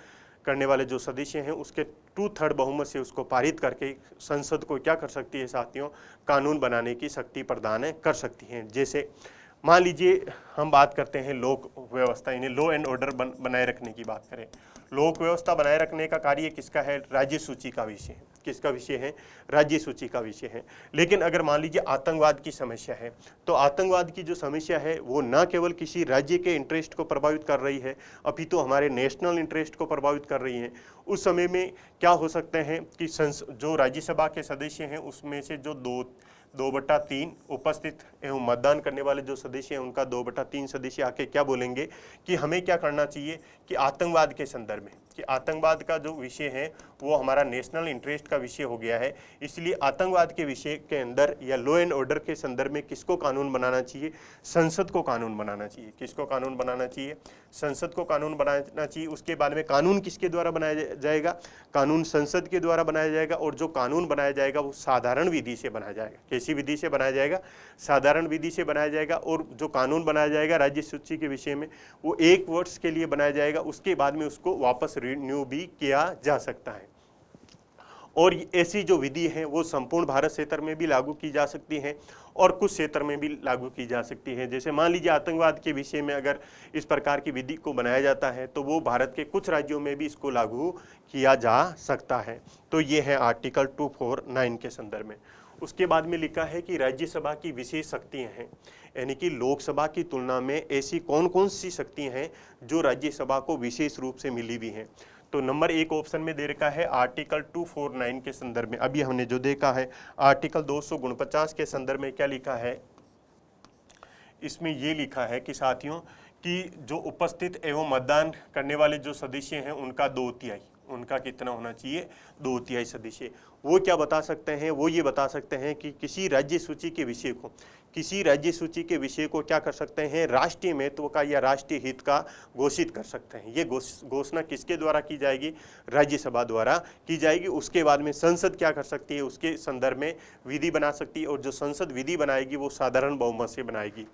करने वाले जो सदस्य हैं उसके 2/3 बहुमत से उसको पारित करके संसद को क्या कर सकती है साथियों, कानून बनाने की शक्ति प्रदान कर सकती हैं। जैसे मान लीजिए हम बात करते हैं लोक व्यवस्था यानी लॉ एंड ऑर्डर बनाए रखने की बात करें। लोक व्यवस्था बनाए रखने का कार्य किसका है, राज्य सूची का विषय है। किसका विषय है, राज्य सूची का विषय है। लेकिन अगर मान लीजिए आतंकवाद की समस्या है, तो आतंकवाद की जो समस्या है वो न केवल किसी राज्य के इंटरेस्ट को प्रभावित कर रही है अपितु हमारे नेशनल इंटरेस्ट को प्रभावित कर रही है। उस समय में क्या हो सकते हैं कि जो राज्यसभा के सदस्य हैं उसमें से जो 2/3 उपस्थित एवं मतदान करने वाले जो सदस्य हैं उनका 2/3 सदस्य आके क्या बोलेंगे कि हमें क्या करना चाहिए कि आतंकवाद के संदर्भ में कि आतंकवाद का जो विषय है वो हमारा नेशनल इंटरेस्ट का विषय हो गया है, इसलिए आतंकवाद के विषय के अंदर या लॉ एंड ऑर्डर के संदर्भ में किसको कानून बनाना चाहिए? संसद को कानून बनाना चाहिए। किसको कानून बनाना चाहिए? संसद को कानून बनाना चाहिए। उसके बाद में कानून किसके द्वारा बनाया जाएगा? कानून संसद के द्वारा बनाया जाएगा, और जो कानून बनाया जाएगा वो साधारण विधि से बनाया जाएगा। कैसी विधि से बनाया जाएगा? साधारण विधि से बनाया जाएगा। और जो कानून बनाया जाएगा राज्य सूची के विषय में वो 1 वर्ष के लिए बनाया जाएगा, उसके बाद में उसको वापस रिन्यू भी किया जा सकता है। और ऐसी जो विधि है वो संपूर्ण भारत क्षेत्र में भी लागू की जा सकती है और कुछ क्षेत्र में भी लागू की जा सकती है। जैसे मान लीजिए आतंकवाद के विषय में अगर इस प्रकार की विधि को बनाया जाता है तो वो भारत के कुछ राज्यों में भी इसको लागू किया जा सकता है। तो ये है आर्टिकल 249 के संदर्भ में। उसके बाद में लिखा है कि राज्यसभा की विशेष शक्तियां हैं, यानी कि लोकसभा की तुलना में ऐसी कौन कौन सी शक्तियां हैं जो राज्यसभा को विशेष रूप से मिली हुई हैं। तो नंबर 1 ऑप्शन में दे रखा है आर्टिकल 249 के संदर्भ में। अभी हमने जो देखा है आर्टिकल 249 के संदर्भ में क्या लिखा है, इसमें ये लिखा है कि साथियों कि जो उपस्थित एवं मतदान करने वाले जो सदस्य हैं उनका 2/3, उनका कितना होना चाहिए? 2/3 सदस्य। वो क्या बता सकते हैं? वो ये बता सकते हैं कि किसी राज्य सूची के विषय को, किसी राज्य सूची के विषय को क्या कर सकते हैं? राष्ट्रीय महत्व का या राष्ट्रीय हित का घोषित कर सकते हैं। ये घोषणा किसके द्वारा की जाएगी? राज्यसभा द्वारा की जाएगी। उसके बाद में संसद क्या कर सकती है? उसके संदर्भ में विधि बना सकती है, और जो संसद विधि बनाएगी वो साधारण बहुमत से बनाएगी।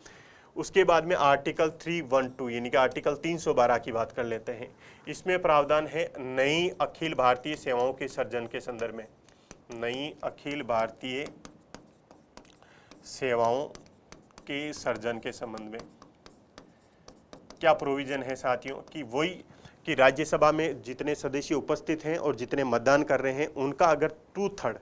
उसके बाद में आर्टिकल 312 यानी कि आर्टिकल 312 की बात कर लेते हैं। इसमें प्रावधान है नई अखिल भारतीय सेवाओं के सर्जन के संदर्भ में। नई अखिल भारतीय सेवाओं के सर्जन के संबंध में क्या प्रोविजन है साथियों? कि वही कि राज्यसभा में जितने सदस्य उपस्थित हैं और जितने मतदान कर रहे हैं उनका अगर 2/3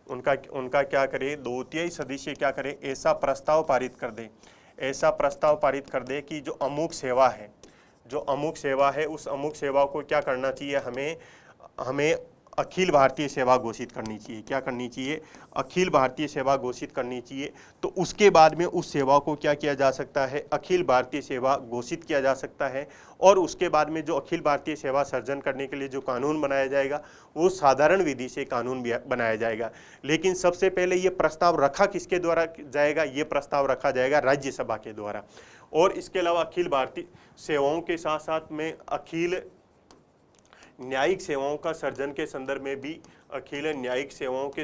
उनका क्या करे? 2/3 सदस्य क्या करे? ऐसा प्रस्ताव पारित कर दे, ऐसा प्रस्ताव पारित कर दे कि जो अमुक सेवा है, जो अमुक सेवा है उस अमुक सेवा को क्या करना चाहिए? हमें अखिल भारतीय सेवा घोषित करनी चाहिए। क्या करनी चाहिए? अखिल भारतीय सेवा घोषित करनी चाहिए। तो उसके बाद में उस सेवा को क्या किया जा सकता है? अखिल भारतीय सेवा घोषित किया जा सकता है। और उसके बाद में जो अखिल भारतीय सेवा सर्जन करने के लिए जो कानून बनाया जाएगा वो साधारण विधि से कानून बनाया जाएगा। लेकिन सबसे पहले ये प्रस्ताव रखा किसके द्वारा जाएगा? ये प्रस्ताव रखा जाएगा राज्यसभा के द्वारा। और इसके अलावा अखिल भारतीय सेवाओं के साथ साथ में अखिल न्यायिक सेवाओं का सर्जन के संदर्भ में भी, अखिल न्यायिक सेवाओं के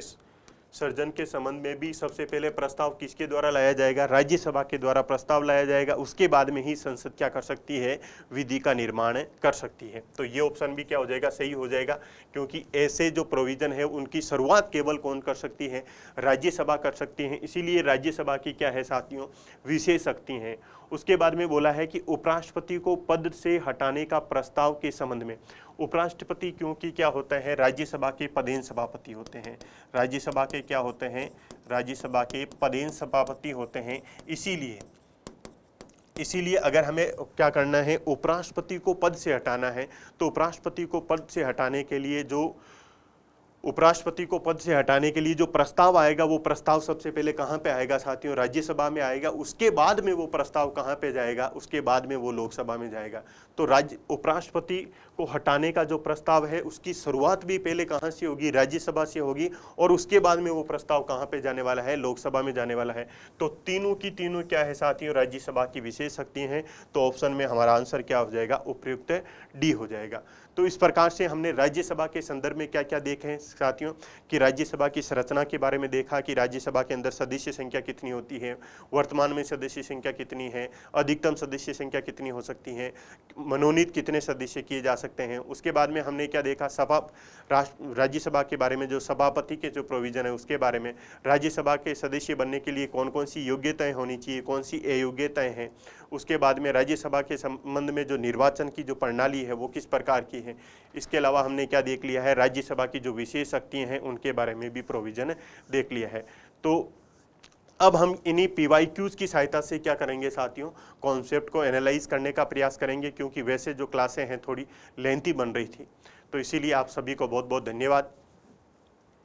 सर्जन के संबंध में भी सबसे पहले प्रस्ताव किसके द्वारा लाया जाएगा? राज्यसभा के द्वारा प्रस्ताव लाया जाएगा। उसके बाद में ही संसद क्या कर सकती है? विधि का निर्माण कर सकती है। तो ये ऑप्शन भी क्या हो जाएगा? सही हो जाएगा, क्योंकि ऐसे जो प्रोविजन है उनकी शुरुआत केवल कौन कर सकती है? राज्यसभा कर सकती है। इसीलिए राज्यसभा की क्या है साथियों? विशेष शक्ति हैं। उसके बाद में बोला है कि उपराष्ट्रपति को पद से हटाने का प्रस्ताव के संबंध में। उपराष्ट्रपति क्योंकि क्या होते हैं? राज्यसभा के पदेन सभापति होते हैं। राज्यसभा के क्या होते हैं? राज्यसभा के पदेन सभापति होते हैं। इसीलिए अगर हमें क्या करना है? उपराष्ट्रपति को पद से हटाना है, तो उपराष्ट्रपति को पद से हटाने के लिए जो प्रस्ताव आएगा वो प्रस्ताव सबसे पहले कहाँ पे आएगा साथियों? राज्यसभा में आएगा। उसके बाद में वो प्रस्ताव कहाँ पे जाएगा? उसके बाद में वो लोकसभा में जाएगा। तो उपराष्ट्रपति को हटाने का जो प्रस्ताव है उसकी शुरुआत भी पहले कहाँ से होगी? राज्यसभा से होगी। और उसके बाद में वो प्रस्ताव कहाँ पे जाने वाला है? लोकसभा में जाने वाला है। तो तीनों की तीनों क्या है साथियों? राज्यसभा की विशेष शक्ति हैं। तो ऑप्शन में हमारा आंसर क्या हो जाएगा? उपयुक्त डी हो जाएगा। तो इस प्रकार से हमने राज्यसभा के संदर्भ में क्या क्या देखे हैं साथियों? कि राज्यसभा की संरचना के बारे में देखा कि राज्यसभा के अंदर सदस्य संख्या कितनी होती है, वर्तमान में सदस्य संख्या कितनी है, अधिकतम सदस्य संख्या कितनी हो सकती है, मनोनीत कितने सदस्य किए जा सकते हैं। उसके बाद में हमने क्या देखा? राज्यसभा के बारे में जो सभापति के जो प्रोविजन है उसके बारे में, राज्यसभा के सदस्य बनने के लिए कौन कौन सी योग्यताएं होनी चाहिए, कौन सी अयोग्यताएं हैं। उसके बाद में राज्यसभा के संबंध में जो निर्वाचन की जो प्रणाली है वो किस प्रकार की है। इसके अलावा हमने क्या देख लिया है? राज्यसभा की जो विशेष शक्तियां हैं उनके बारे में भी प्रोविजन देख लिया है। तो अब हम इन्हीं PYQs की सहायता से क्या करेंगे साथियों? कॉन्सेप्ट को एनालाइज करने का प्रयास करेंगे, क्योंकि वैसे जो क्लासें हैं थोड़ी लेंथी बन रही थी। तो इसीलिए आप सभी को बहुत बहुत धन्यवाद।